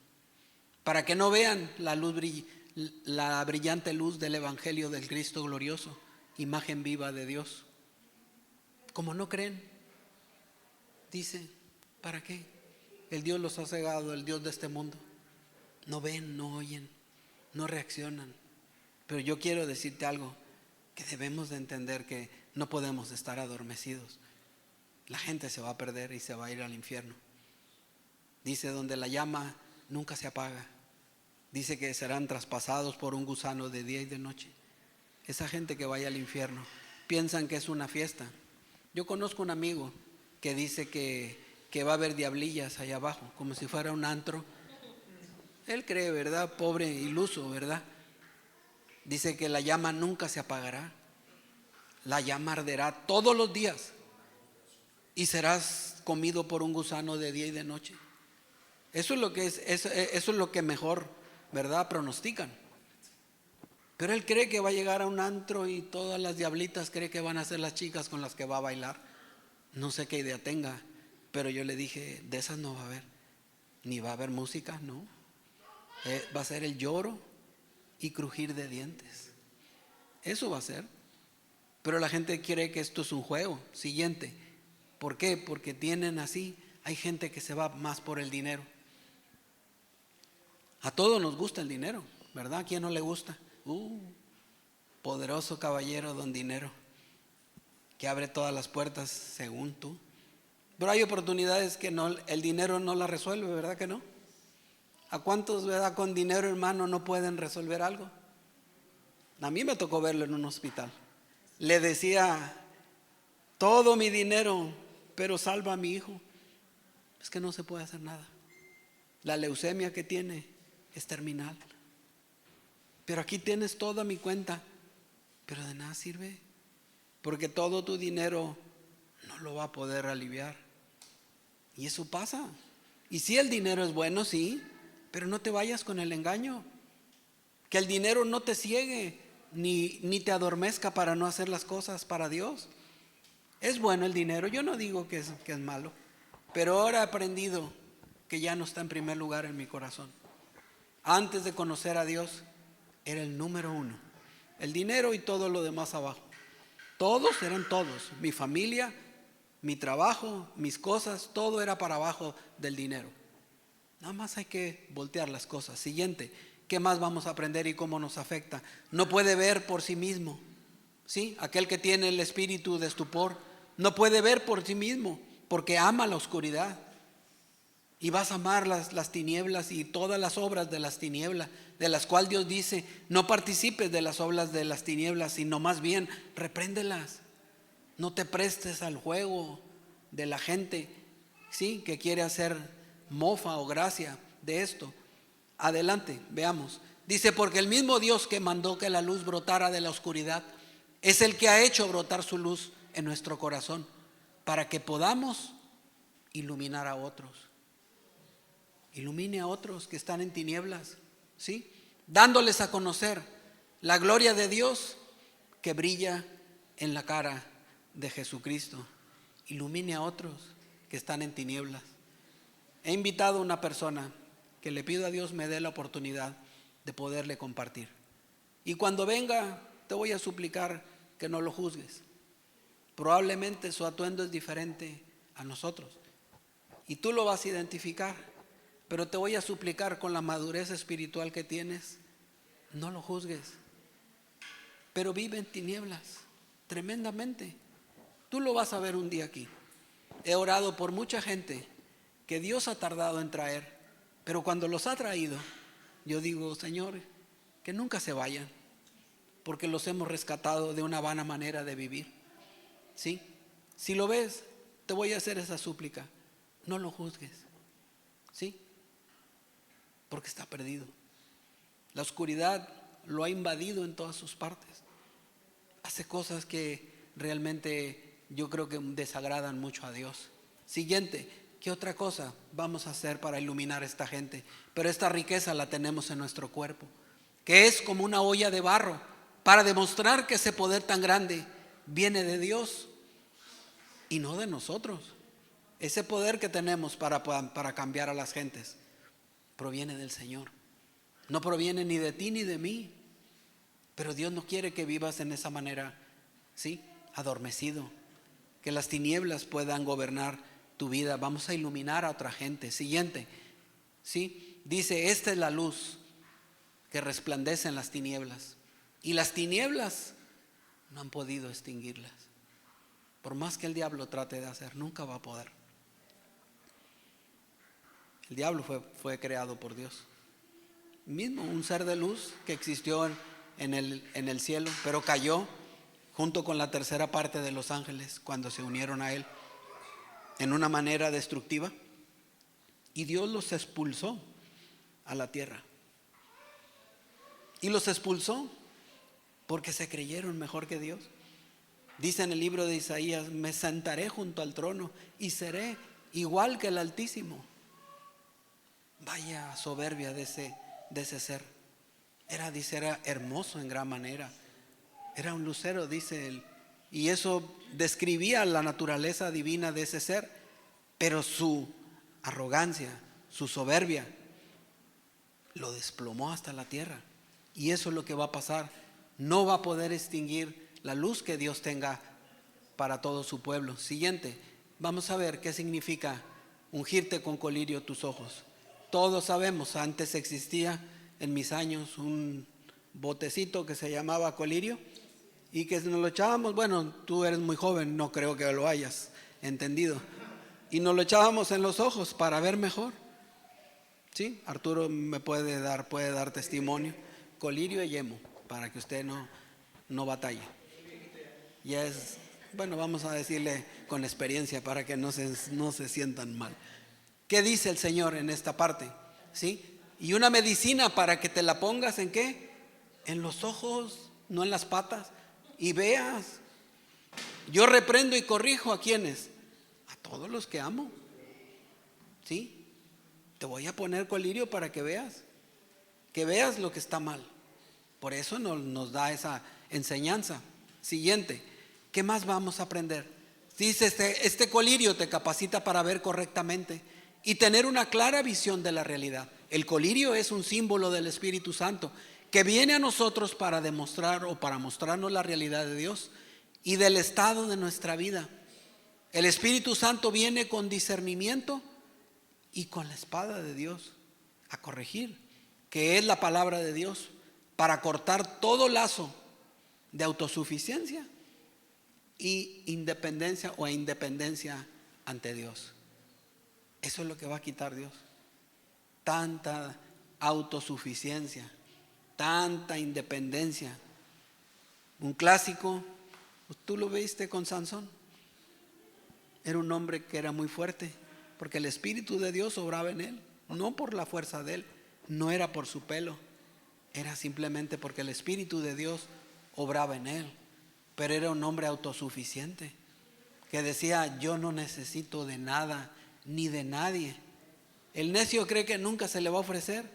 para que no vean la brillante luz del Evangelio del Cristo glorioso, imagen viva de Dios. Como no creen, dice, ¿para qué? El Dios los ha cegado, el Dios de este mundo. No ven, no oyen, no reaccionan. Pero yo quiero decirte algo, que debemos de entender que no podemos estar adormecidos. La gente se va a perder y se va a ir al infierno. Dice, donde la llama nunca se apaga. Dice que serán traspasados por un gusano de día y de noche. Esa gente que vaya al infierno piensan que es una fiesta. Yo conozco un amigo que dice que va a haber diablillas allá abajo, como si fuera un antro. Él cree, ¿verdad? Pobre iluso, ¿verdad? Dice que la llama nunca se apagará. La llama arderá todos los días y serás comido por un gusano de día y de noche. Eso es lo que mejor, ¿verdad?, pronostican. Pero él cree que va a llegar a un antro y todas las diablitas cree que van a ser las chicas con las que va a bailar. No sé qué idea tenga, pero yo le dije, de esas no va a haber. Ni va a haber música, no. Va a ser el lloro y crujir de dientes. Eso va a ser. Pero la gente cree que esto es un juego. Siguiente. ¿Por qué? Porque tienen así. Hay gente que se va más por el dinero. A todos nos gusta el dinero, ¿verdad? ¿A quién no le gusta? Poderoso caballero don dinero, que abre todas las puertas según tú. Pero hay oportunidades que no, el dinero no las resuelve, ¿verdad que no? ¿A cuántos, verdad, con dinero, hermano, no pueden resolver algo? A mí me tocó verlo en un hospital. Le decía, todo mi dinero, pero salva a mi hijo. Es que no se puede hacer nada. La leucemia que tiene es terminal. Pero aquí tienes toda mi cuenta, pero de nada sirve, porque todo tu dinero no lo va a poder aliviar. Y eso pasa. Y si el dinero es bueno, sí, pero no te vayas con el engaño. Que el dinero no te ciegue, ni te adormezca para no hacer las cosas para Dios. Es bueno el dinero, yo no digo que es malo, pero ahora he aprendido que ya no está en primer lugar en mi corazón. Antes de conocer a Dios, era el número uno. El dinero y todo lo demás abajo. Todos eran todos. Mi familia, mi trabajo, mis cosas, todo era para abajo del dinero. Nada más hay que voltear las cosas. Siguiente, ¿qué más vamos a aprender y cómo nos afecta? No puede ver por sí mismo. ¿Sí? Aquel que tiene el espíritu de estupor no puede ver por sí mismo porque ama la oscuridad. Y vas a amar las tinieblas y todas las obras de las tinieblas, de las cuales Dios dice, no participes de las obras de las tinieblas, sino más bien repréndelas. No te prestes al juego de la gente, ¿sí?, que quiere hacer mofa o gracia de esto. Adelante, veamos. Dice, porque el mismo Dios que mandó que la luz brotara de la oscuridad es el que ha hecho brotar su luz en nuestro corazón para que podamos iluminar a otros. Ilumine a otros que están en tinieblas, ¿sí?, dándoles a conocer la gloria de Dios que brilla en la cara de Jesucristo. Ilumine a otros que están en tinieblas. He invitado a una persona que le pido a Dios me dé la oportunidad de poderle compartir. Y cuando venga, te voy a suplicar que no lo juzgues. Probablemente su atuendo es diferente a nosotros y tú lo vas a identificar. Pero te voy a suplicar con la madurez espiritual que tienes, no lo juzgues. Pero vive en tinieblas, tremendamente. Tú lo vas a ver un día aquí. He orado por mucha gente que Dios ha tardado en traer, pero cuando los ha traído, yo digo, Señor, que nunca se vayan, porque los hemos rescatado de una vana manera de vivir. ¿Sí? Si lo ves, te voy a hacer esa súplica, no lo juzgues. ¿Sí? Porque está perdido. La oscuridad lo ha invadido en todas sus partes. Hace cosas que realmente yo creo que desagradan mucho a Dios. Siguiente, ¿qué otra cosa vamos a hacer para iluminar a esta gente? Pero esta riqueza la tenemos en nuestro cuerpo. que es como una olla de barro, para demostrar que ese poder tan grande viene de Dios y no de nosotros. Ese poder que tenemos para cambiar a las gentes proviene del Señor. No proviene ni de ti ni de mí. Pero Dios no quiere que vivas en esa manera, ¿sí? Adormecido. Que las tinieblas puedan gobernar tu vida. Vamos a iluminar a otra gente. Siguiente, ¿sí? Dice, esta es la luz que resplandece en las tinieblas. Y las tinieblas no han podido extinguirlas. Por más que el diablo trate de hacer, nunca va a poder. El diablo fue creado por Dios. Mismo un ser de luz que existió en el cielo, pero cayó junto con la tercera parte de los ángeles cuando se unieron a él en una manera destructiva. Y Dios los expulsó a la tierra. Y los expulsó porque se creyeron mejor que Dios. Dice en el libro de Isaías, me sentaré junto al trono y seré igual que el Altísimo. Vaya soberbia de ese ser. Era hermoso en gran manera. Era un lucero, dice él. Y eso describía la naturaleza divina de ese ser. Pero su arrogancia, su soberbia, lo desplomó hasta la tierra. Y eso es lo que va a pasar. No va a poder extinguir la luz que Dios tenga para todo su pueblo. Siguiente, vamos a ver qué significa ungirte con colirio tus ojos. Todos sabemos, antes existía en mis años un botecito que se llamaba colirio y que nos lo echábamos, bueno, tú eres muy joven, no creo que lo hayas entendido, y nos lo echábamos en los ojos para ver mejor. Sí, Arturo me puede dar testimonio. Colirio y yemo, para que usted no batalle. Ya es, bueno, vamos a decirle con experiencia para que no se sientan mal. ¿Qué dice el Señor en esta parte? ¿Sí? Y una medicina para que te la pongas ¿en qué? En los ojos, no en las patas, y veas. Yo reprendo y corrijo ¿a quiénes? A todos los que amo. ¿Sí? Te voy a poner colirio para que veas lo que está mal. Por eso nos da esa enseñanza. Siguiente, ¿qué más vamos a aprender? Dice, este colirio te capacita para ver correctamente y tener una clara visión de la realidad. El colirio es un símbolo del Espíritu Santo que viene a nosotros para demostrar o para mostrarnos la realidad de Dios y del estado de nuestra vida. El Espíritu Santo viene con discernimiento y con la espada de Dios a corregir, que es la palabra de Dios, para cortar todo lazo de autosuficiencia y independencia o independencia ante Dios. Eso es lo que va a quitar Dios. Tanta autosuficiencia, tanta independencia. Un clásico, tú lo viste con Sansón. Era un hombre que era muy fuerte, porque el Espíritu de Dios obraba en él, no por la fuerza de él, no era por su pelo, era simplemente porque el Espíritu de Dios obraba en él. Pero era un hombre autosuficiente, que decía, yo no necesito de nada ni de nadie. El necio cree que nunca se le va a ofrecer.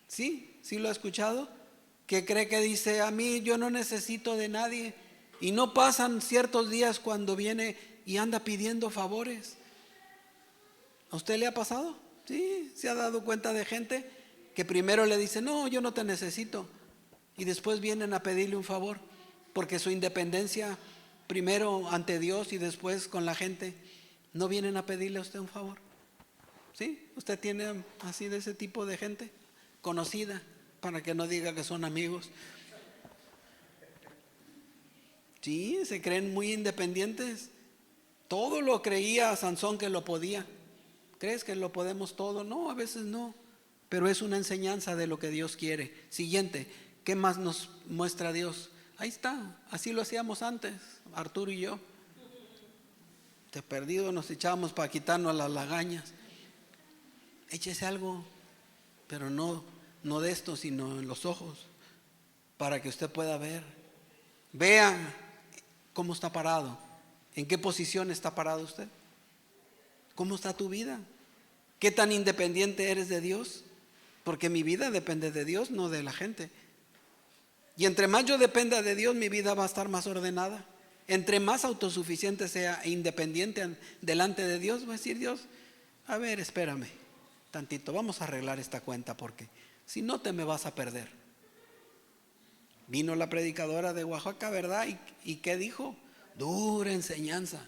¿Sí? ¿Sí lo ha escuchado? Que cree que dice, a mí yo no necesito de nadie. Y no pasan ciertos días cuando viene y anda pidiendo favores. ¿A usted le ha pasado? Sí, se ha dado cuenta de gente que primero le dice, no, yo no te necesito. Y después vienen a pedirle un favor, porque su independencia, primero ante Dios y después con la gente, no vienen a pedirle a usted un favor. ¿Sí? ¿Usted tiene así de ese tipo de gente conocida, para que no diga que son amigos? Sí, se creen muy independientes. Todo lo creía Sansón que lo podía. ¿Crees que lo podemos todo? No, a veces no. Pero es una enseñanza de lo que Dios quiere. Siguiente, ¿qué más nos muestra Dios? Ahí está, así lo hacíamos antes, Arturo y yo. De perdido nos echábamos para quitarnos las lagañas. Échese algo, pero no de esto, sino en los ojos, para que usted pueda ver. Vea cómo está parado, en qué posición está parado usted, cómo está tu vida, qué tan independiente eres de Dios. porque mi vida depende de Dios, no de la gente. Y entre más yo dependa de Dios, mi vida va a estar más ordenada. Entre más autosuficiente sea e independiente delante de Dios, va a decir Dios, a ver, espérame tantito, vamos a arreglar esta cuenta porque si no te me vas a perder. Vino la predicadora de Oaxaca, ¿verdad? ¿Y qué dijo? Dura enseñanza.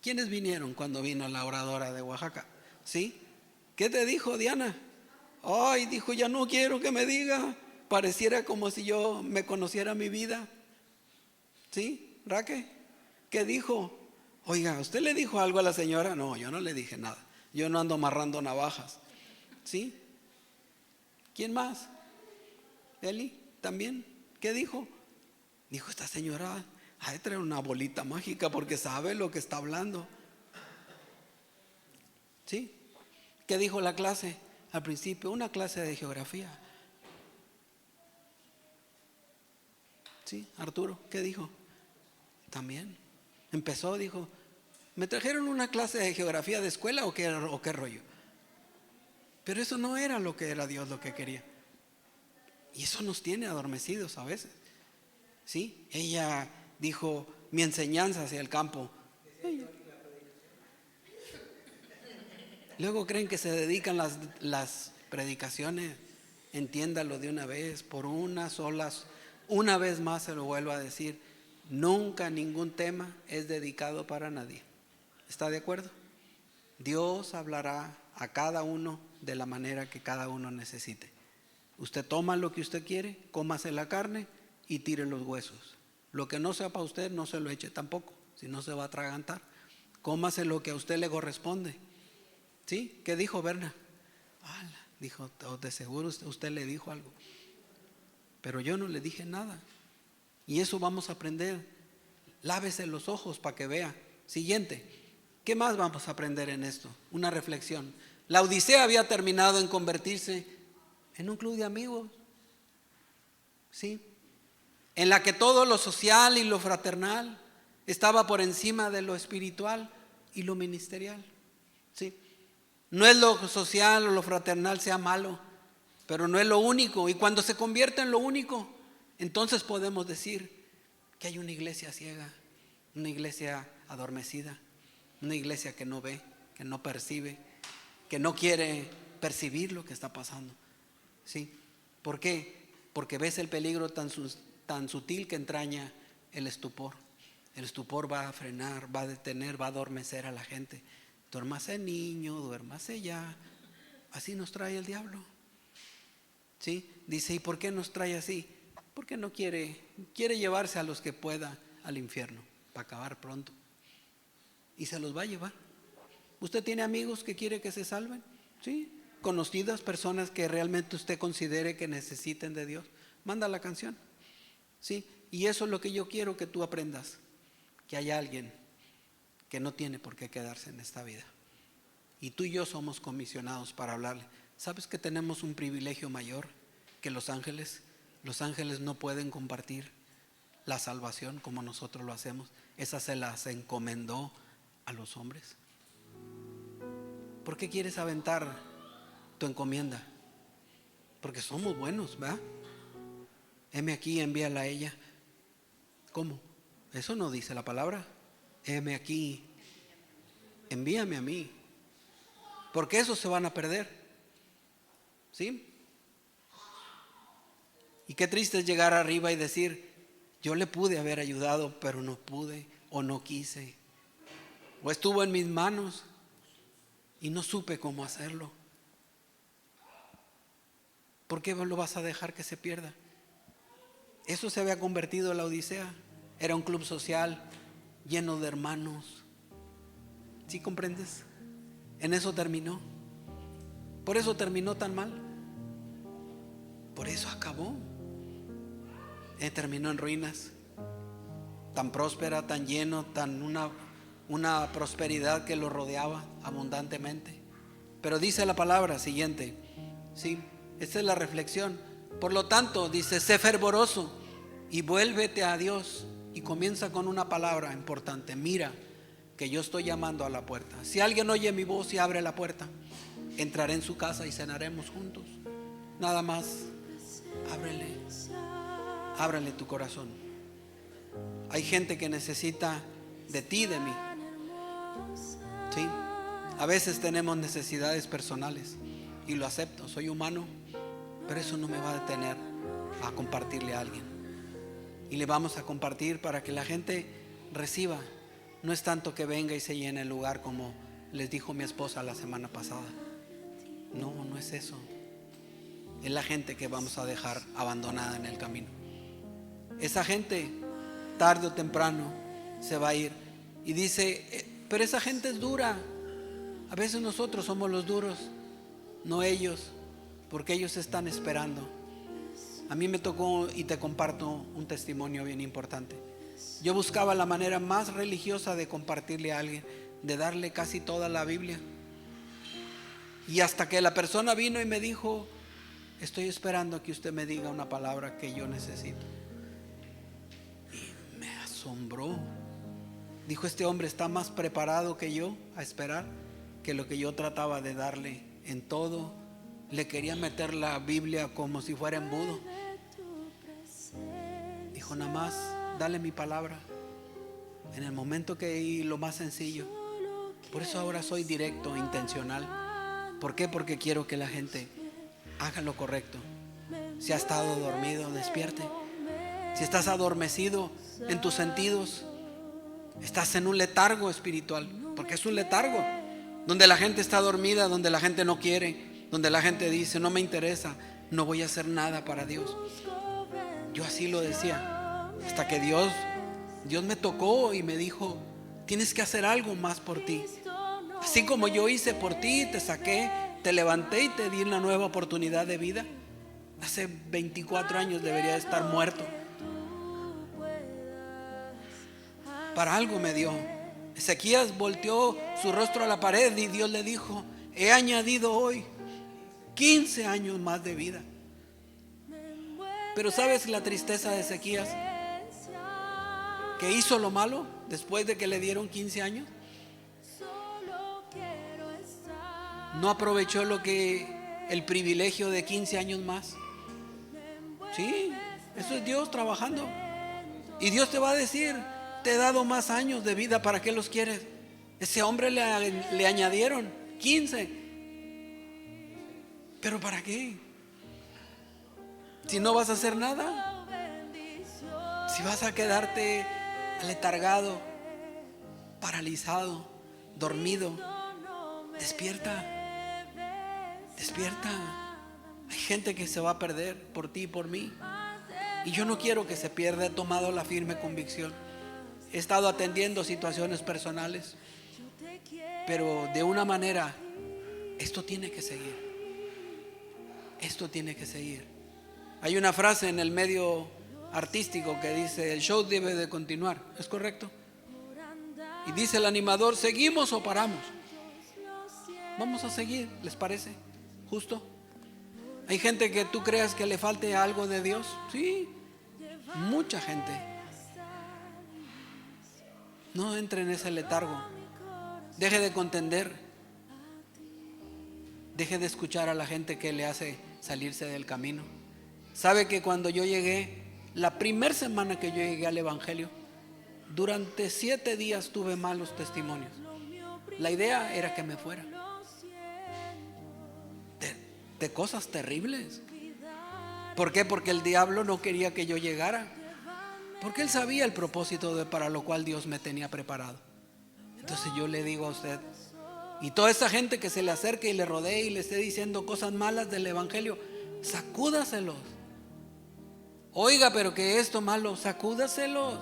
¿Quiénes vinieron cuando vino la oradora de Oaxaca? ¿Sí? ¿Qué te dijo, Diana? Ay, dijo, ya no quiero que me diga. Pareciera como si yo me conociera mi vida. ¿Sí, Raque? ¿Qué dijo? Oiga, ¿usted le dijo algo a la señora? No, yo no le dije nada. Yo no ando amarrando navajas. ¿Sí? ¿Quién más? Eli, también. ¿Qué dijo? Dijo, esta señora ha de traer una bolita mágica porque sabe lo que está hablando. ¿Sí? ¿Qué dijo la clase? Al principio, una clase de geografía. ¿Sí? Arturo, ¿qué dijo? También. Empezó, dijo, ¿me trajeron una clase de geografía de escuela o qué rollo? Pero eso no era lo que era Dios lo que quería. Y eso nos tiene adormecidos a veces. ¿Sí? Ella dijo, mi enseñanza hacia el campo. Luego creen que se dedican las predicaciones. Entiéndalo de una vez, por una vez más se lo vuelvo a decir. Nunca ningún tema es dedicado para nadie. ¿Está de acuerdo? Dios hablará a cada uno de la manera que cada uno necesite. Usted toma lo que usted quiere, cómase la carne y tire los huesos. Lo que no sea para usted, no se lo eche tampoco, si no se va a atragantar. Cómase lo que a usted le corresponde. ¿Sí? ¿Qué dijo Berna? Dijo, de seguro usted le dijo algo. Pero yo no le dije nada. Y eso vamos a aprender. Lávese los ojos para que vea. Siguiente. ¿Qué más vamos a aprender en esto? Una reflexión. La Odisea había terminado en convertirse en un club de amigos. ¿Sí? En la que todo lo social y lo fraternal estaba por encima de lo espiritual y lo ministerial. ¿Sí? No es lo social o lo fraternal sea malo, pero no es lo único. Y cuando se convierte en lo único, entonces podemos decir que hay una iglesia ciega, una iglesia adormecida, una iglesia que no ve, que no percibe, que no quiere percibir lo que está pasando. ¿Sí? ¿Por qué? Porque ves el peligro tan sutil que entraña el estupor. El estupor va a frenar, va a detener, va a adormecer a la gente. Duérmase niño, duérmase ya. Así nos trae el diablo. ¿Sí? Dice, ¿y por qué nos trae así? Porque no quiere llevarse a los que pueda al infierno para acabar pronto. Y se los va a llevar. ¿Usted tiene amigos que quiere que se salven? ¿Sí? Conocidas personas que realmente usted considere que necesiten de Dios. Manda la canción. ¿Sí? Y eso es lo que yo quiero que tú aprendas. Que hay alguien que no tiene por qué quedarse en esta vida. Y tú y yo somos comisionados para hablarle. ¿Sabes que tenemos un privilegio mayor que los ángeles? Los ángeles no pueden compartir la salvación como nosotros lo hacemos. Esa se las encomendó a los hombres. ¿Por qué quieres aventar tu encomienda? Porque somos buenos, ¿verdad? Heme aquí, envíala a ella. ¿Cómo? Eso no dice la palabra. Heme aquí, envíame a mí. Porque esos se van a perder. ¿Sí? Y qué triste es llegar arriba y decir, yo le pude haber ayudado, pero no pude o no quise. O estuvo en mis manos y no supe cómo hacerlo. ¿Por qué lo vas a dejar que se pierda? Eso se había convertido en la Odisea. Era un club social lleno de hermanos. ¿Sí comprendes? En eso terminó. Por eso terminó tan mal. Por eso acabó. Terminó en ruinas. Tan próspera, tan lleno, tan una prosperidad que lo rodeaba abundantemente. Pero dice la palabra siguiente. ¿Sí? Esta es la reflexión. Por lo tanto, dice, sé fervoroso y vuélvete a Dios. Y comienza con una palabra importante. Mira que yo estoy llamando a la puerta. Si alguien oye mi voz y abre la puerta, entraré en su casa y cenaremos juntos. nada más ábrele tu corazón. Hay gente que necesita de ti, de mí. ¿Sí? A veces tenemos necesidades personales y lo acepto, soy humano, pero eso no me va a detener a compartirle a alguien. Y le vamos a compartir para que la gente reciba. No es tanto que venga y se llene el lugar como les dijo mi esposa la semana pasada. No, no es eso. Es la gente que vamos a dejar abandonada en el camino. Esa gente tarde o temprano se va a ir. Y dice, pero esa gente es dura. A veces nosotros somos los duros, no ellos, porque ellos están esperando. A mí me tocó, y te comparto un testimonio bien importante. Yo buscaba la manera más religiosa de compartirle a alguien, de darle casi toda la Biblia. Y hasta que la persona vino y me dijo, estoy esperando que usted me diga una palabra que yo necesito. Y me asombró. Dijo, este hombre está más preparado que yo a esperar, que lo que yo trataba de darle en todo. Le quería meter la Biblia como si fuera embudo. Dijo, nada más dale mi palabra en el momento que, y lo más sencillo. Por eso ahora soy directo, intencional. ¿Por qué? Porque quiero que la gente haga lo correcto. Si ha estado dormido, despierte. Si estás adormecido en tus sentidos, estás en un letargo espiritual, porque es un letargo donde la gente está dormida, donde la gente no quiere, donde la gente dice, no me interesa, no voy a hacer nada para Dios. Yo así lo decía, hasta que Dios me tocó y me dijo, tienes que hacer algo más por ti. Así como yo hice por ti, te saqué, te levanté y te di una nueva oportunidad de vida. Hace 24 años debería de estar muerto. Para algo me dio. Ezequías volteó su rostro a la pared y Dios le dijo, he añadido hoy 15 años más de vida. Pero ¿sabes la tristeza de Ezequías? Que hizo lo malo después de que le dieron 15 años. No aprovechó el privilegio de 15 años más. Sí, eso es Dios trabajando. Y Dios te va a decir, te he dado más años de vida, ¿para qué los quieres? Ese hombre le añadieron 15. ¿Pero para qué? Si no vas a hacer nada, si vas a quedarte aletargado, paralizado, dormido, despierta. Hay gente que se va a perder por ti y por mí, y yo no quiero que se pierda. He tomado la firme convicción. He estado atendiendo situaciones personales, pero de una manera, esto tiene que seguir. Esto tiene que seguir. Hay una frase en el medio artístico que dice, el show debe de continuar. ¿Es correcto? Y dice el animador, ¿seguimos o paramos? Vamos a seguir, ¿les parece justo? Hay gente que tú creas que le falte algo de Dios. Sí, mucha gente. No entre en ese letargo. Deje de contender. Deje de escuchar a la gente que le hace salirse del camino. ¿Sabe que cuando yo llegué, la primera semana que yo llegué al Evangelio, durante 7 días tuve malos testimonios? La idea era que me fuera. De cosas terribles. ¿Por qué? Porque el diablo no quería que yo llegara. Porque él sabía el propósito para lo cual Dios me tenía preparado. Entonces yo le digo a usted, y toda esa gente que se le acerque y le rodee y le esté diciendo cosas malas del Evangelio, sacúdaselos. Oiga, pero que esto malo, sacúdaselos.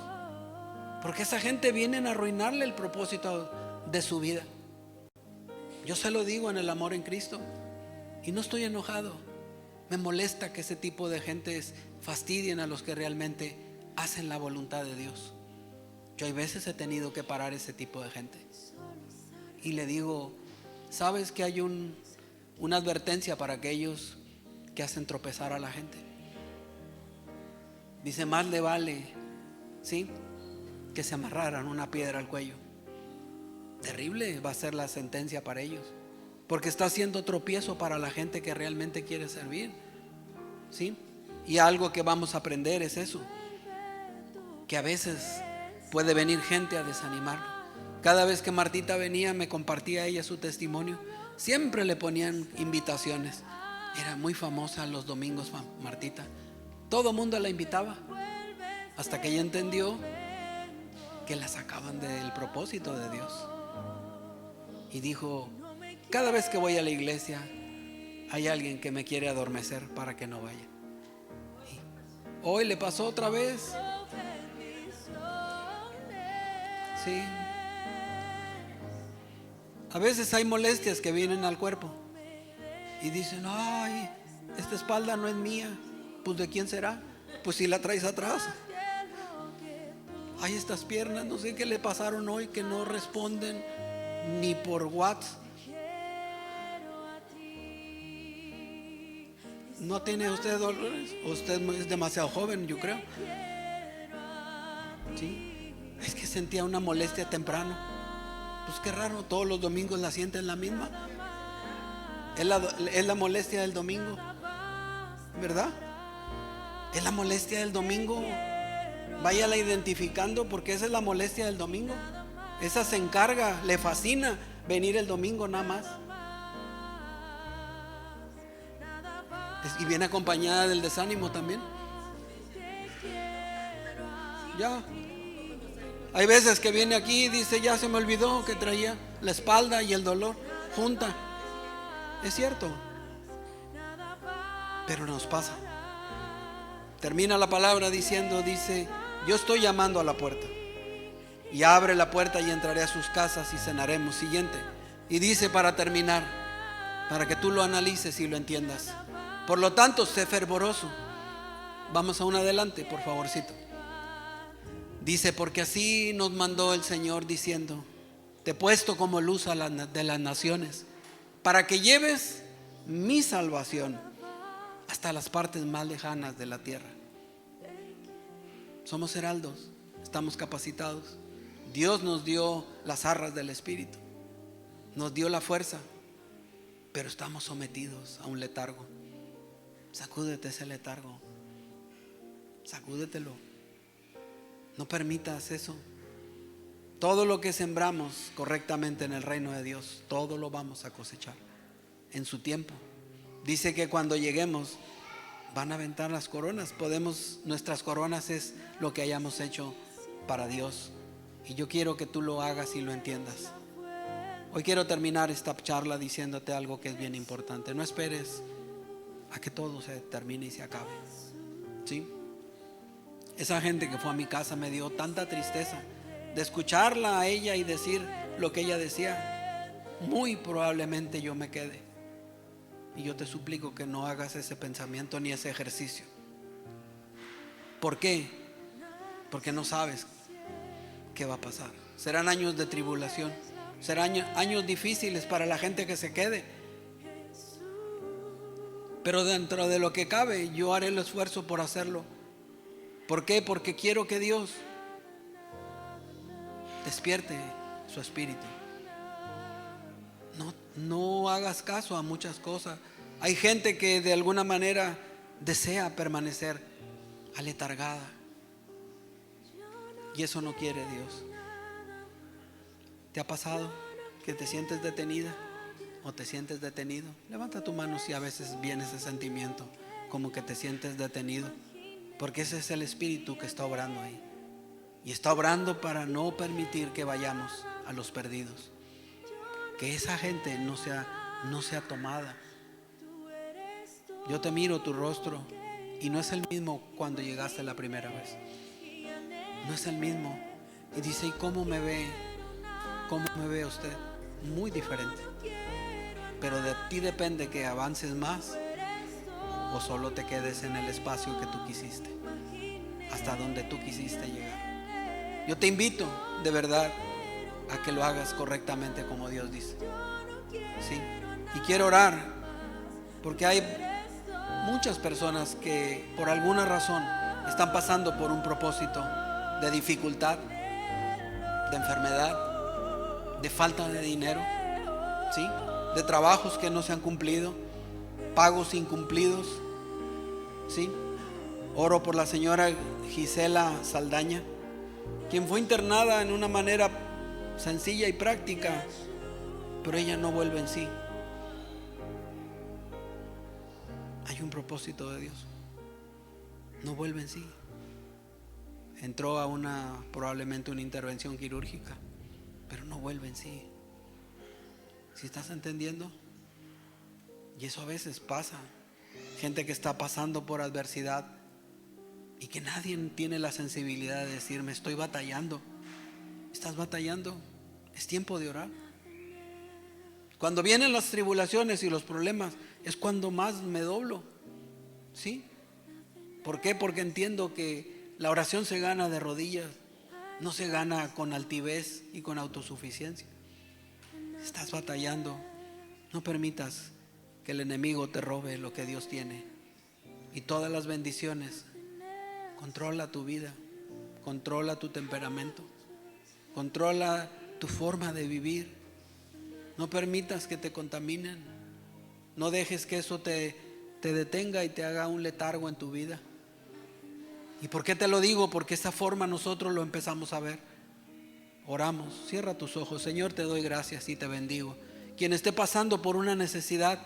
Porque esa gente viene a arruinarle el propósito de su vida. Yo se lo digo en el amor en Cristo. Y no estoy enojado. Me molesta que ese tipo de gentes fastidien a los que realmente hacen la voluntad de Dios. Yo hay veces he tenido que parar ese tipo de gente. Y le digo, ¿sabes que hay una advertencia para aquellos que hacen tropezar a la gente? Dice, más le vale, ¿sí?, que se amarraran una piedra al cuello. Terrible va a ser la sentencia para ellos, porque está haciendo tropiezo para la gente que realmente quiere servir. ¿sí? Y algo que vamos a aprender es eso, que a veces puede venir gente a desanimar. Cada vez que Martita venía, me compartía ella su testimonio, siempre le ponían invitaciones. Era muy famosa los domingos, Martita. Todo mundo la invitaba, hasta que ella entendió que la sacaban del propósito de Dios. Y dijo: cada vez que voy a la iglesia hay alguien que me quiere adormecer para que no vaya. Y hoy le pasó otra vez. Sí. A veces hay molestias que vienen al cuerpo y dicen: ay, esta espalda no es mía. Pues ¿de quién será? Pues si la traes atrás. Ay, estas piernas, no sé qué le pasaron hoy, que no responden ni por WhatsApp. ¿No tiene usted dolores? Usted es demasiado joven, yo creo. Sí. Es que sentía una molestia temprano. Pues qué raro, todos los domingos la sienten la misma. Es la molestia del domingo, ¿verdad? Es la molestia del domingo. Váyala identificando, porque esa es la molestia del domingo. Esa se encarga, le fascina venir el domingo nada más. Y viene acompañada del desánimo también. Ya. Hay veces que viene aquí y dice: ya se me olvidó que traía la espalda y el dolor junta. Es cierto, pero nos pasa. Termina la palabra diciendo, dice: yo estoy llamando a la puerta, y abre la puerta y entraré a sus casas y cenaremos. Siguiente. Y dice, para terminar, para que tú lo analices y lo entiendas: por lo tanto, sé fervoroso. Vamos a un adelante, por favorcito. Dice: porque así nos mandó el Señor diciendo: te he puesto como luz de las naciones, para que lleves mi salvación hasta las partes más lejanas de la tierra. Somos heraldos, estamos capacitados. Dios nos dio las arras del Espíritu, nos dio la fuerza, pero estamos sometidos a un letargo. Sacúdete ese letargo, sacúdetelo. No permitas eso. Todo lo que sembramos correctamente en el reino de Dios, todo lo vamos a cosechar en su tiempo. Dice que cuando lleguemos van a aventar las coronas. Nuestras coronas es lo que hayamos hecho para Dios. Y yo quiero que tú lo hagas y lo entiendas. Hoy quiero terminar esta charla diciéndote algo que es bien importante. No esperes a que todo se termine y se acabe. ¿Sí? Esa gente que fue a mi casa me dio tanta tristeza de escucharla a ella y decir lo que ella decía. Muy probablemente yo me quede. Y yo te suplico que no hagas ese pensamiento ni ese ejercicio. ¿Por qué? Porque no sabes qué va a pasar. Serán años de tribulación, serán años difíciles para la gente que se quede. Pero dentro de lo que cabe, yo haré el esfuerzo por hacerlo. ¿Por qué? Porque quiero que Dios despierte su espíritu. No hagas caso a muchas cosas. Hay gente que de alguna manera desea permanecer aletargada, y eso no quiere Dios. ¿Te ha pasado que te sientes detenida o te sientes detenido? Levanta tu mano si a veces viene ese sentimiento, como que te sientes detenido, porque ese es el espíritu que está obrando ahí, y está obrando para no permitir que vayamos a los perdidos. Que esa gente no sea tomada. Yo te miro tu rostro y no es el mismo cuando llegaste la primera vez. No es el mismo. Y dice: ¿y cómo me ve? ¿Cómo me ve usted? Muy diferente. Pero de ti depende que avances más o solo te quedes en el espacio que tú quisiste, hasta donde tú quisiste llegar. Yo te invito de verdad a que lo hagas correctamente como Dios dice. ¿Sí? Y quiero orar porque hay muchas personas que por alguna razón están pasando por un propósito de dificultad, de enfermedad, de falta de dinero, ¿sí? De trabajos que no se han cumplido, pagos incumplidos. ¿sí? Oro por la señora Gisela Saldaña, quien fue internada en una manera sencilla y práctica, pero ella no vuelve en sí. Hay un propósito de Dios. No vuelve en sí. Entró a probablemente una intervención quirúrgica, pero no vuelve en sí. ¿Sí estás entendiendo? Y eso a veces pasa. Gente que está pasando por adversidad y que nadie tiene la sensibilidad de decirme: estoy batallando. ¿Estás batallando? Es tiempo de orar. Cuando vienen las tribulaciones y los problemas es cuando más me doblo, ¿sí? ¿Por qué? Porque entiendo que la oración se gana de rodillas, no se gana con altivez y con autosuficiencia. Estás batallando, no permitas que el enemigo te robe lo que Dios tiene y todas las bendiciones. Controla tu vida, controla tu temperamento, controla tu forma de vivir. No permitas que te contaminen. No dejes que eso te detenga y te haga un letargo en tu vida. ¿Y por qué te lo digo? Porque esa forma nosotros lo empezamos a ver. Oramos, cierra tus ojos. Señor, te doy gracias y te bendigo. Quien esté pasando por una necesidad,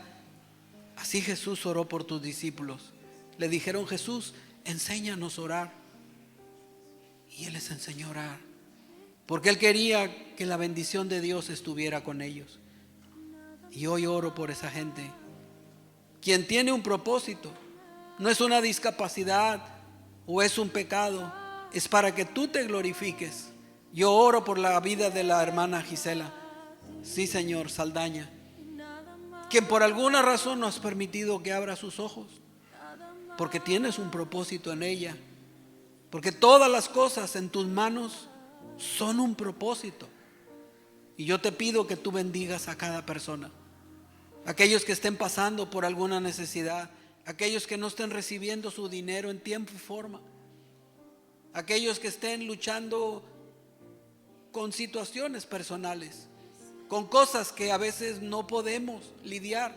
así Jesús oró por tus discípulos. Le dijeron: Jesús, enséñanos a orar. Y Él les enseñó a orar, porque Él quería que la bendición de Dios estuviera con ellos. Y hoy oro por esa gente, quien tiene un propósito. No es una discapacidad o es un pecado, es para que tú te glorifiques. Yo oro por la vida de la hermana Gisela, sí Señor, Saldaña, quien por alguna razón no has permitido que abra sus ojos, porque tienes un propósito en ella, porque todas las cosas en tus manos son un propósito. Y yo te pido que tú bendigas a cada persona, aquellos que estén pasando por alguna necesidad, aquellos que no estén recibiendo su dinero en tiempo y forma, aquellos que estén luchando con situaciones personales, con cosas que a veces no podemos lidiar,